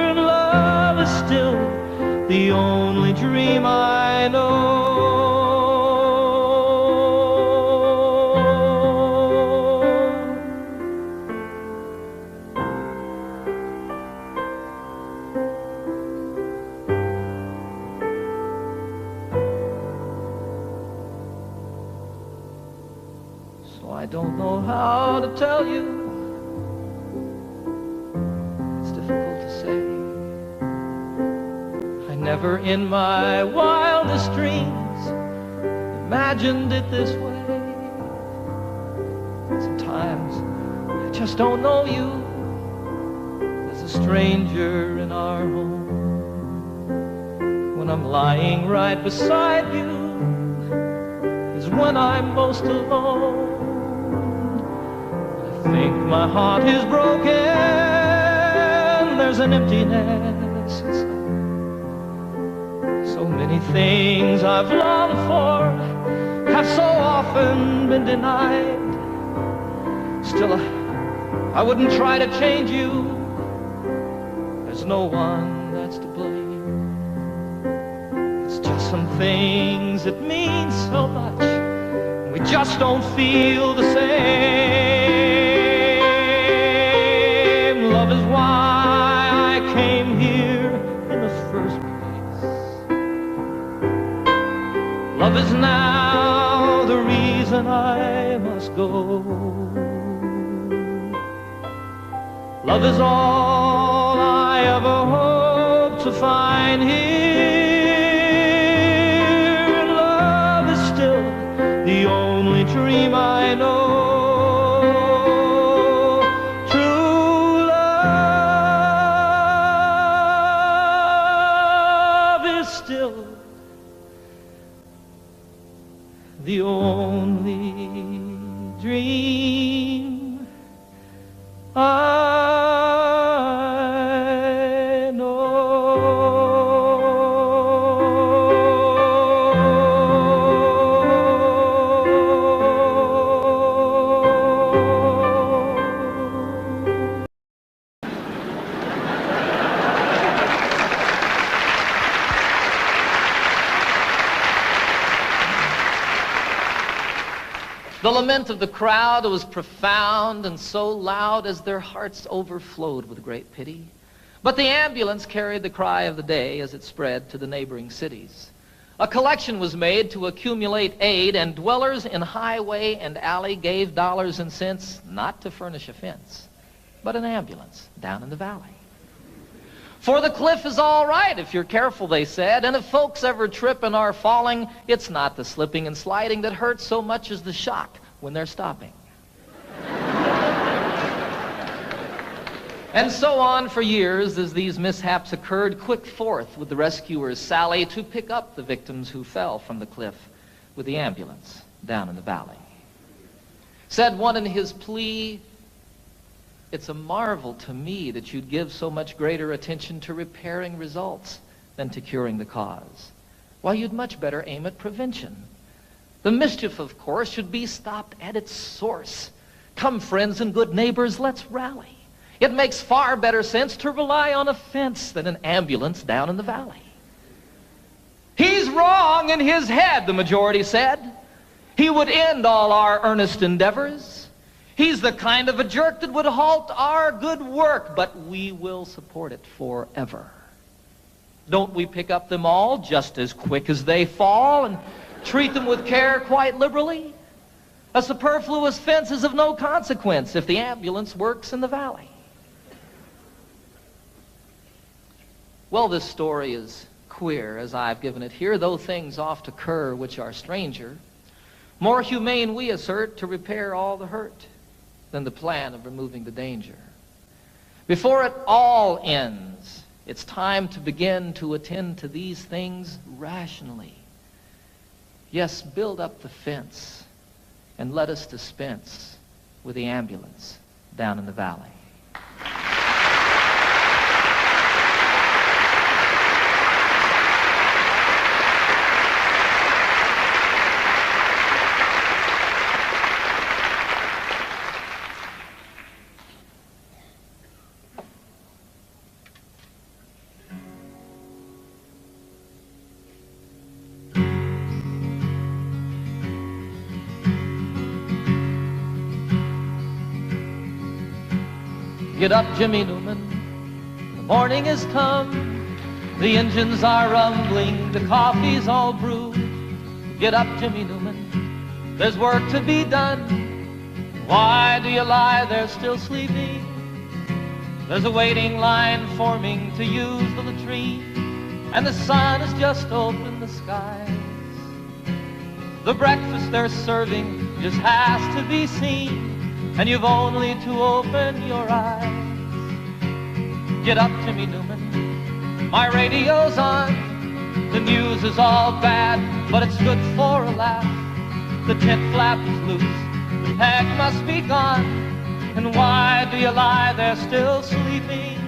And love is still the only dream I know. So I don't know how to tell you. It's difficult to say. I never in my wildest dreams imagined it this way. Sometimes I just don't know you as a stranger in our home. When I'm lying right beside you is when I'm most alone. I think my heart is broken. There's an emptiness inside. So many things I've longed for have so often been denied. Still, I wouldn't try to change you. There's no one that's to blame. It's just some things that mean so much, and we just don't feel the same. Love is why I came here in the first place. Love is now the reason I must go. Love is all I ever hope to find here. And love is still the only dream I know. True love is still the only dream I know. The lament of the crowd was profound and so loud as their hearts overflowed with great pity. But the ambulance carried the cry of the day as it spread to the neighboring cities. A collection was made to accumulate aid, and dwellers in highway and alley gave dollars and cents not to furnish a fence, but an ambulance down in the valley. For the cliff is all right if you're careful, they said, and if folks ever trip and are falling, it's not the slipping and sliding that hurts so much as the shock when they're stopping. And so on for years as these mishaps occurred, quick forth with the rescuers Sally to pick up the victims who fell from the cliff with the ambulance down in the valley. Said one in his plea, "It's a marvel to me that you'd give so much greater attention to repairing results than to curing the cause. Why, you'd much better aim at prevention. The mischief, of course, should be stopped at its source. Come, friends and good neighbors, let's rally. It makes far better sense to rely on a fence than an ambulance down in the valley." "He's wrong in his head," the majority said. "He would end all our earnest endeavors. He's the kind of a jerk that would halt our good work, but we will support it forever. Don't we pick up them all just as quick as they fall and treat them with care quite liberally? A superfluous fence is of no consequence if the ambulance works in the valley." Well, this story is queer as I've given it here, though things oft occur which are stranger. More humane, we assert, to repair all the hurt than the plan of removing the danger. Before it all ends, it's time to begin to attend to these things rationally. Yes, build up the fence and let us dispense with the ambulance down in the valley. Get up, Jimmy Newman, the morning has come. The engines are rumbling, the coffee's all brewed. Get up, Jimmy Newman, there's work to be done. Why do you lie there still sleeping? There's a waiting line forming to use the latrine, and the sun has just opened the skies. The breakfast they're serving just has to be seen, and you've only to open your eyes. Get up, Jimmy Newman, my radio's on. The news is all bad, but it's good for a laugh. The tent flap is loose, the peg must be gone. And why do you lie there still sleeping?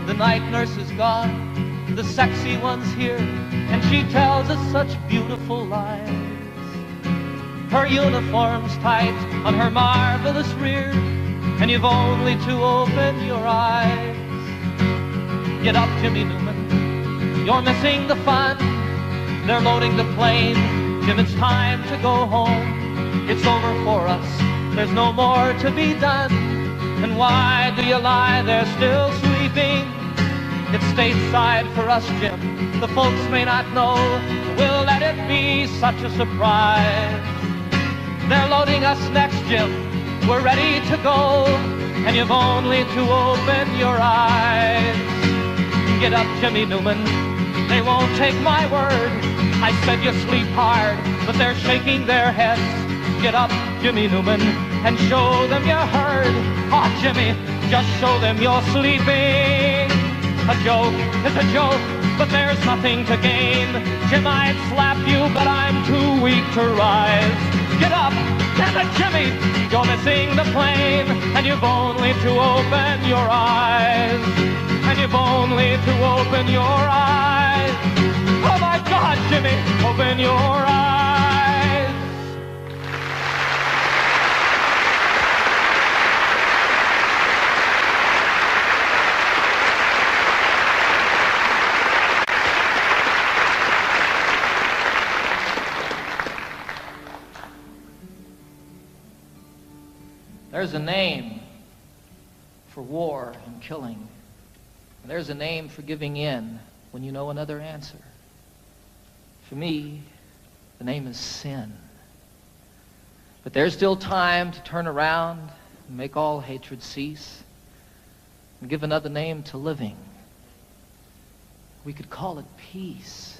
The night nurse is gone, the sexy one's here, and she tells us such beautiful lies. Her uniform's tight on her marvelous rear, and you've only to open your eyes. Get up, Jimmy Newman, you're missing the fun. They're loading the plane, Jim, it's time to go home. It's over for us, there's no more to be done. And why do you lie there still sleeping? It's stateside for us, Jim, the folks may not know. We'll let it be such a surprise. They're loading us next, Jim, we're ready to go, and you've only to open your eyes. Get up, Jimmy Newman, they won't take my word. I said you sleep hard, but they're shaking their heads. Get up, Jimmy Newman, and show them you heard. Oh, Jimmy, just show them you're sleeping. A joke is a joke, but there's nothing to gain. Jim, I'd slap you, but I'm too weak to rise. Get up, damn it, Jimmy, you're missing the plane, and you've only to open your eyes. And you've only to open your eyes. Oh my God, Jimmy, open your eyes. There's a name for war and killing. And there's a name for giving in when you know another answer. For me, the name is sin. But there's still time to turn around and make all hatred cease and give another name to living. We could call it peace.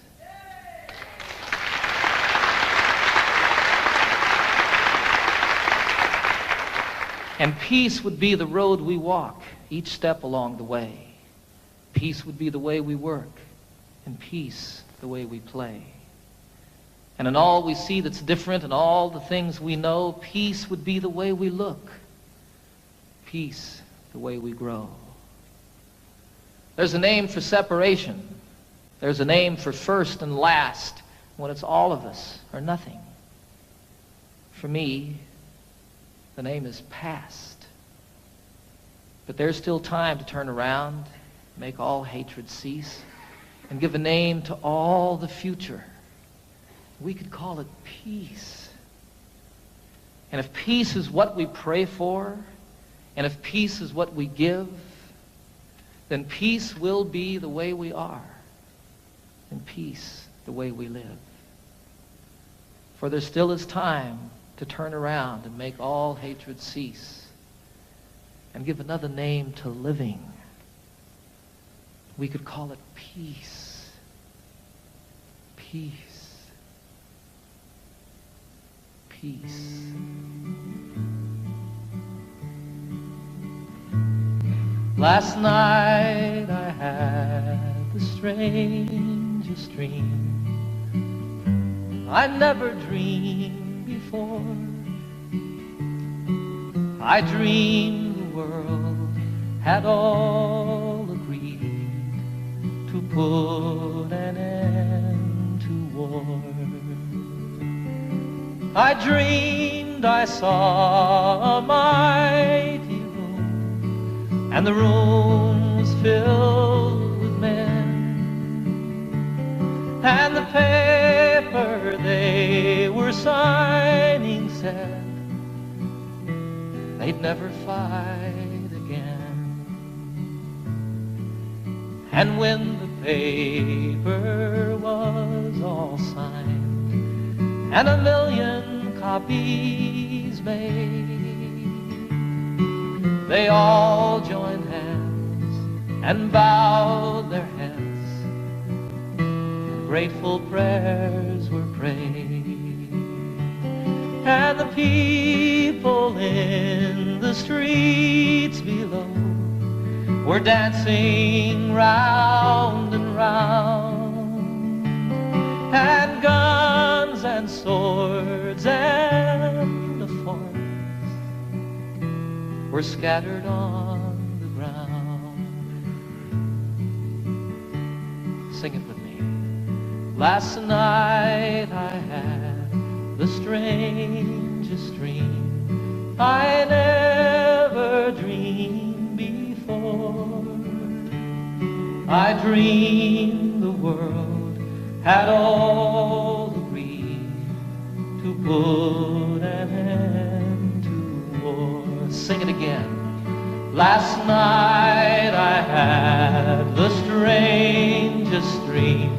And peace would be the road we walk each step along the way. Peace would be the way we work, and peace the way we play. And in all we see that's different and all the things we know, peace would be the way we look. Peace the way we grow. There's a name for separation. There's a name for first and last when it's all of us or nothing. For me, the name is past. But there's still time to turn around, make all hatred cease, and give a name to all the future. We could call it peace. And if peace is what we pray for, and if peace is what we give, then peace will be the way we are, and peace the way we live. For there still is time to turn around and make all hatred cease, and give another name to living. We could call it peace. Peace. Peace. Last night I had the strangest dream I never dreamed before. I dreamed the world had all agreed to put an end to war. I dreamed I saw a mighty room, and the room was filled with men, and the paper they were signing said they'd never fight again. And when the paper was all signed and 1,000,000 copies made, they all joined hands and bowed their heads, and grateful prayers were prayed. And the people in the streets below were dancing round and round, and guns and swords and the forms were scattered on the ground. Sing it with me. Last night I had the strangest dream I never dreamed before. I dreamed the world had all agreed to put an end to war. Sing it again. Last night I had the strangest dream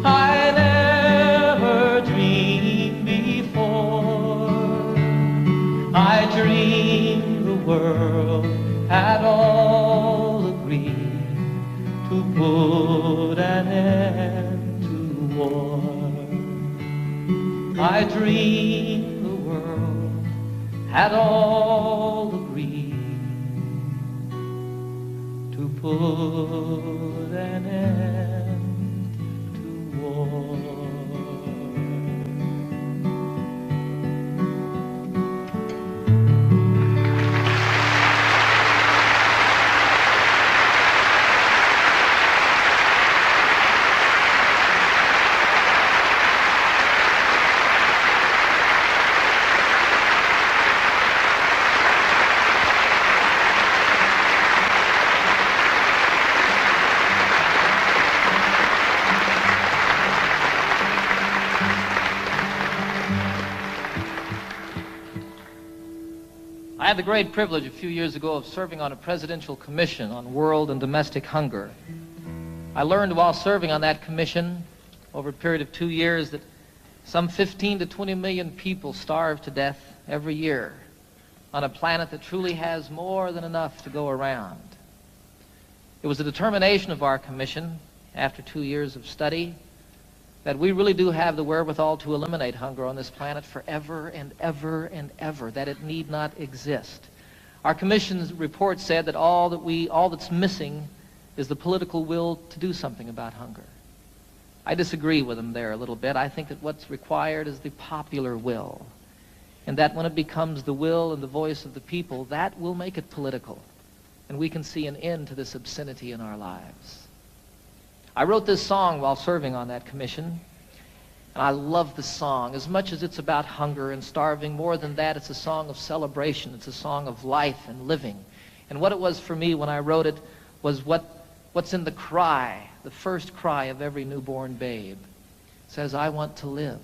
I never dreamed before. I dreamed the world had all agreed to put an end to war. I dreamed the world had all agreed to put an end to war. I had the great privilege a few years ago of serving on a presidential commission on world and domestic hunger. I learned while serving on that commission over a period of 2 years that some 15 to 20 million people starve to death every year on a planet that truly has more than enough to go around. It was the determination of our commission, after 2 years of study, that we really do have the wherewithal to eliminate hunger on this planet forever and ever and ever, that it need not exist. Our commission's report said that all that's missing is the political will to do something about hunger. I disagree with them there a little bit. I think that what's required is the popular will, and that when it becomes the will and the voice of the people, that will make it political, and we can see an end to this obscenity in our lives. I wrote this song while serving on that commission, and I love the song. As much as it's about hunger and starving, more than that, it's a song of celebration. It's a song of life and living. And what it was for me when I wrote it was what's in the cry, the first cry of every newborn babe. It says, I want to live.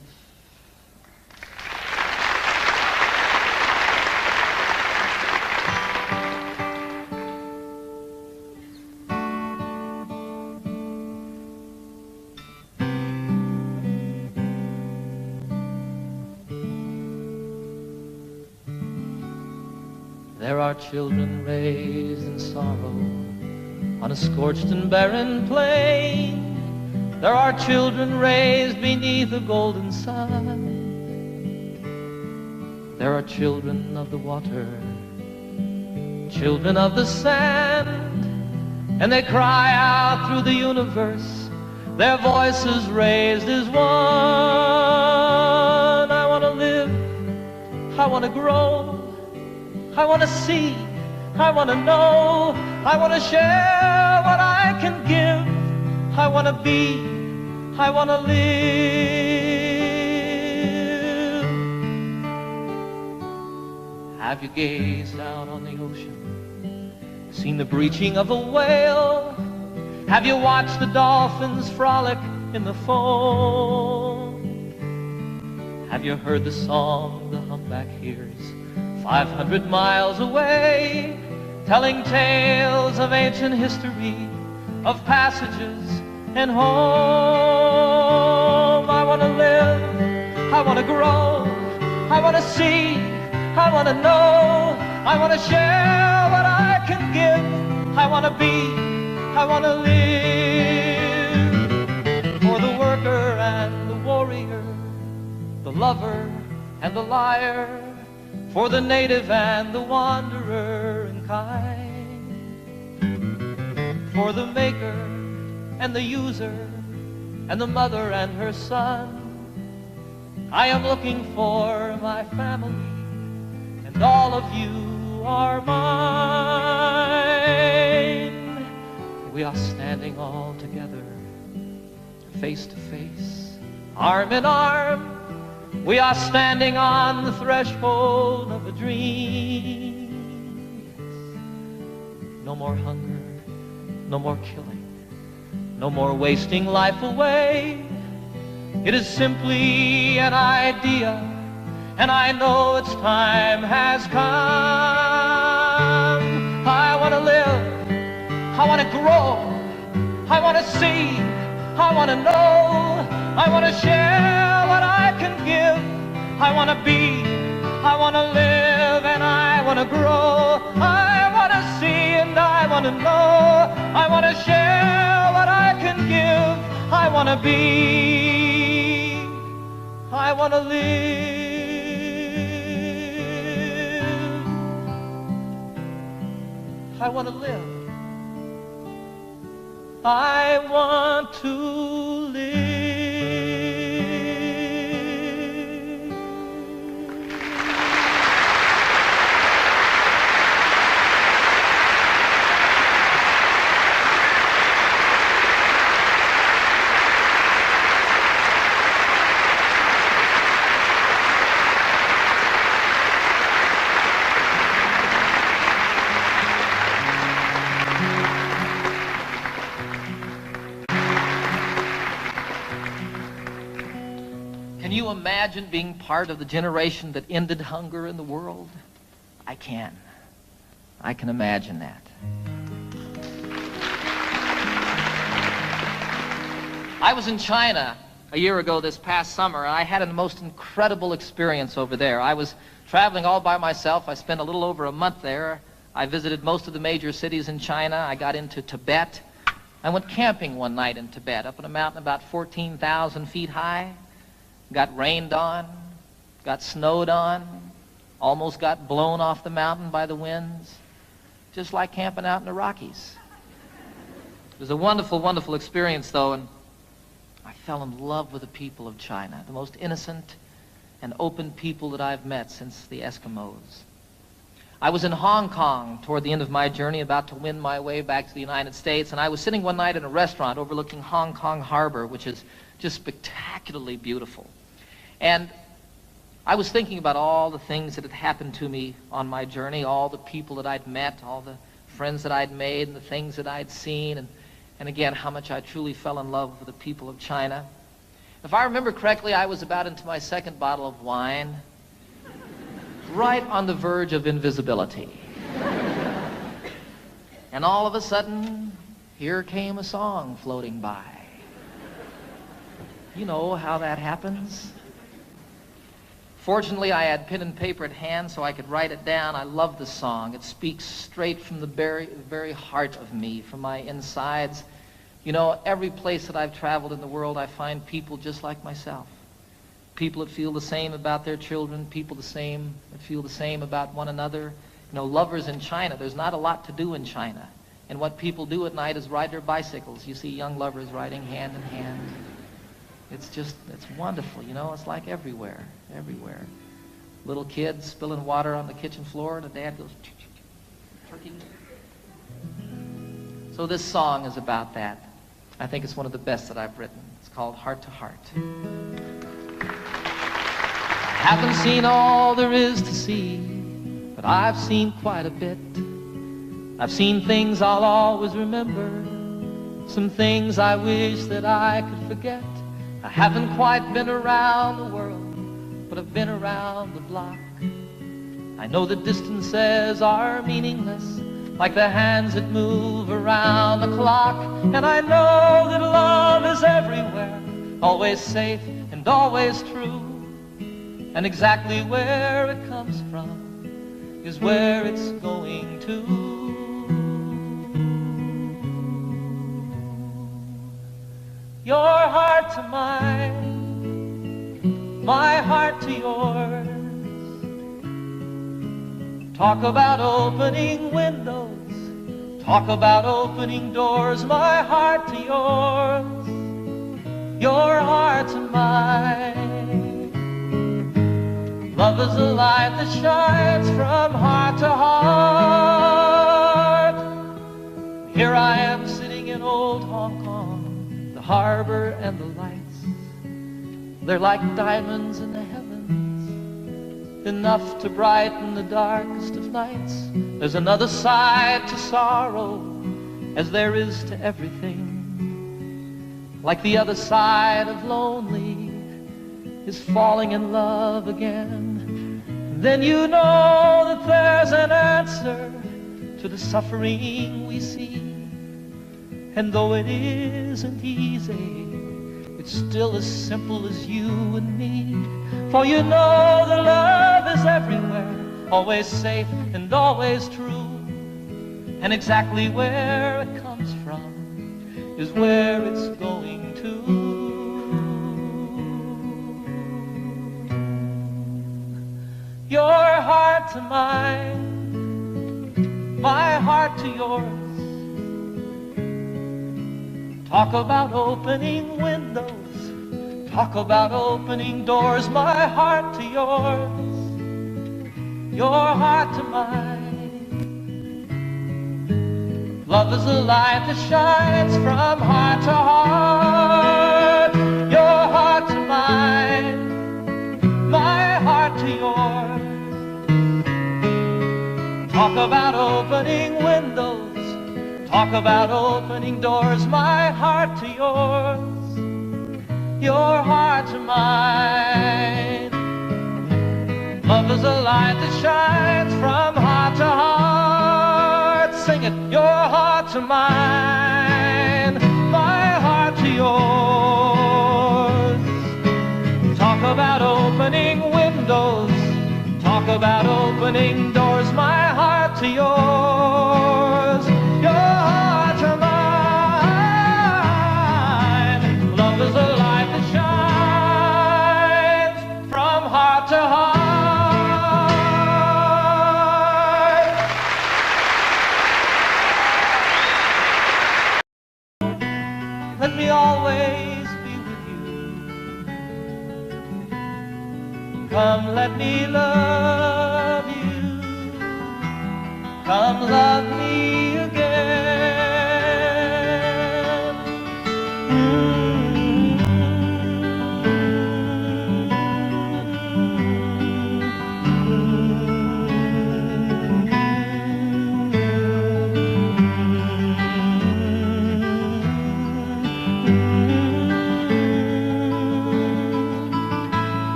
There are children raised in sorrow on a scorched and barren plain. There are children raised beneath a golden sun. There are children of the water, children of the sand, and they cry out through the universe, their voices raised as one. I want to live, I want to grow, I want to see, I want to know, I want to share what I can give, I want to be, I want to live. Have you gazed out on the ocean, seen the breaching of a whale? Have you watched the dolphins frolic in the foam? Have you heard the song the humpback hears 500 miles away, telling tales of ancient history, of passages and home? I want to live, I want to grow, I want to see, I want to know, I want to share what I can give, I want to be, I want to live. For the worker and the warrior, the lover and the liar, for the native and the wanderer and kind, for the maker and the user and the mother and her son, I am looking for my family, and all of you are mine. We are standing all together, face to face, arm in arm. We are standing on the threshold of a dream. No more hunger, no more killing, no more wasting life away. It is simply an idea, and I know its time has come. I want to live, I want to grow, I want to see, I want to know, I want to share what I can give, I want to be, I want to live, and I want to grow, I want to see and I want to know, I want to share what I can give, I want to be, I want to live, I want to live, I want to live. Can you imagine being part of the generation that ended hunger in the world? I can. I can imagine that. I was in China a year ago this past summer, and I had a most incredible experience over there. I was traveling all by myself. I spent a little over a month there. I visited most of the major cities in China. I got into Tibet. I went camping one night in Tibet, up on a mountain about 14,000 feet high. Got rained on, got snowed on, almost got blown off the mountain by the winds, just like camping out in the Rockies. It was a wonderful, wonderful experience, though, and I fell in love with the people of China, the most innocent and open people that I've met since the Eskimos. I was in Hong Kong toward the end of my journey, about to win my way back to the United States, and I was sitting one night in a restaurant overlooking Hong Kong Harbor, which is just spectacularly beautiful. And I was thinking about all the things that had happened to me on my journey, all the people that I'd met, all the friends that I'd made, and the things that I'd seen, and again, how much I truly fell in love with the people of China. If I remember correctly, I was about into my second bottle of wine, right on the verge of invisibility. And all of a sudden, here came a song floating by. You know how that happens. Fortunately, I had pen and paper at hand so I could write it down. I love the song. It speaks straight from the very heart of me, from my insides. You know, every place that I've traveled in the world, I find people just like myself. People that feel the same about their children, people that feel the same about one another. You know, lovers in China, there's not a lot to do in China. And what people do at night is ride their bicycles. You see young lovers riding hand in hand. It's wonderful, you know, it's like everywhere. Little kids spilling water on the kitchen floor, and the dad goes, turkey. So this song is about that. I think it's one of the best that I've written. It's called Heart to Heart. I haven't seen all there is to see, but I've seen quite a bit. I've seen things I'll always remember, some things I wish that I could forget. I haven't quite been around the world, but I've been around the block. I know the distances are meaningless, like the hands that move around the clock. And I know that love is everywhere, always safe and always true. And exactly where it comes from is where it's going to. Your heart to mine, my heart to yours. Talk about opening windows, talk about opening doors. My heart to yours, your heart to mine. Love is a light that shines from heart to heart. Here I am sitting in old Hong Kong, the harbor and the lights, they're like diamonds in the heavens, enough to brighten the darkest of nights. There's another side to sorrow, as there is to everything. Like the other side of lonely is falling in love again. Then you know that there's an answer to the suffering we see. And though it isn't easy, it's still as simple as you and me. For you know that love is everywhere, always safe and always true. And exactly where it comes from is where it's going to. Your heart to mine, my heart to yours. Talk about opening windows, talk about opening doors. My heart to yours, your heart to mine. Love is a light that shines from heart to heart. Your heart to mine, my heart to yours. Talk about opening windows, talk about opening doors. My heart to yours, your heart to mine. Love is a light that shines from heart mine, my heart to yours. Talk about opening windows, talk about opening doors, my heart to yours, your heart to mine. Love is a light that shines from heart to heart. Let me always be with you. Come, let me love you. Come, love me again.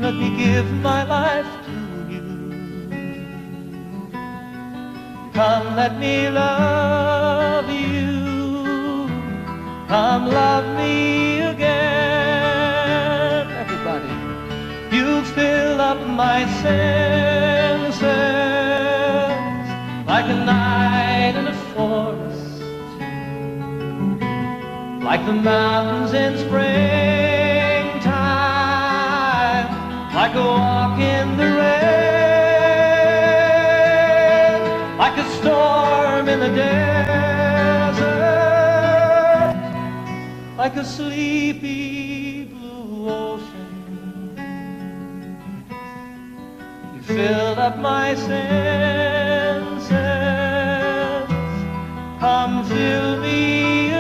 Let me give my life to you. Come, let me love you. Come, love me again. Everybody, you fill up my senses like a night in a forest, like the mountains in springtime, like a walk in the rain, like a storm in the desert, like a sleepy blue ocean. You fill up my senses. Come fill me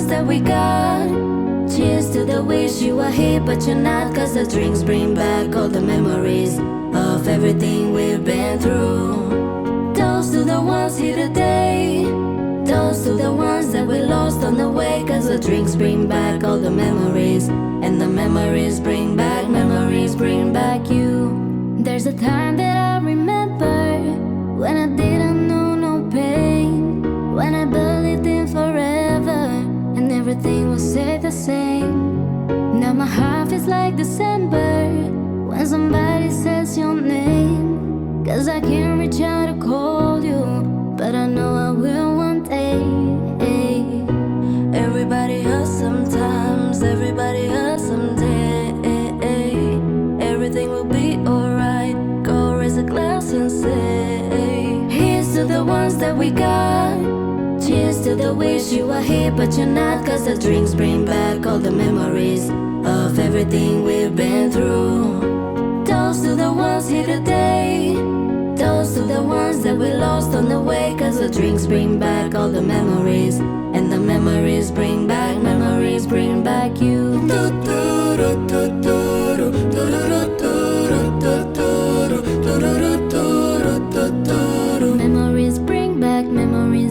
that we got. Cheers to the wish you were here but you're not, cause the drinks bring back all the memories of everything we've been through. Toast to the ones here today, toast to the ones that we lost on the way, cause the drinks bring back all the memories, and the memories bring back you. There's a time that I remember when I didn't know no pain, when I believed in forever and everything would stay the same. Now my heart feels like December when somebody says your name, cause I can't reach out to call you, but I know I will one day. Everybody hurts sometimes, everybody hurts someday. Everything will be alright. Go raise a glass and say, here's to the ones that we got. Cheers to the wish you were here but you're not, cause the drinks bring back all the memories of everything we've been through. Toast to the ones here today, toast to the ones that we lost on the way, cause the drinks bring back all the memories, and the memories bring back you. Memories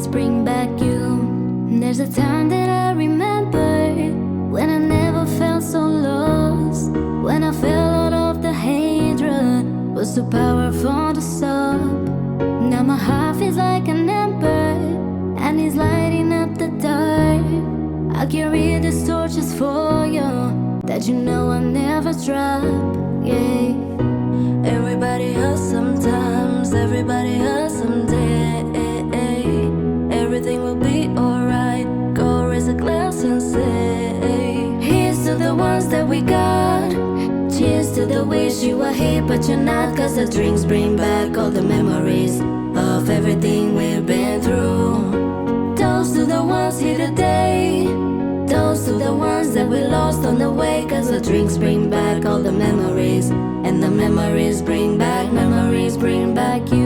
bring back you. There's a time that I remember when I never felt so lost, when I felt all of the hatred was too powerful to stop. Now my heart feels like I carry these torches for you, that you know I'll never drop. Yeah. Everybody hurts sometimes, everybody hurts someday. Everything will be alright. Go raise a glass and say, here's to the ones that we got. Cheers to the wish you were here but you're not. Cause the drinks bring back all the memories of everything we've been through. Toast to the ones here today. Toast to the ones that we lost on the way. Cause the drinks bring back all the memories, and the memories bring back you.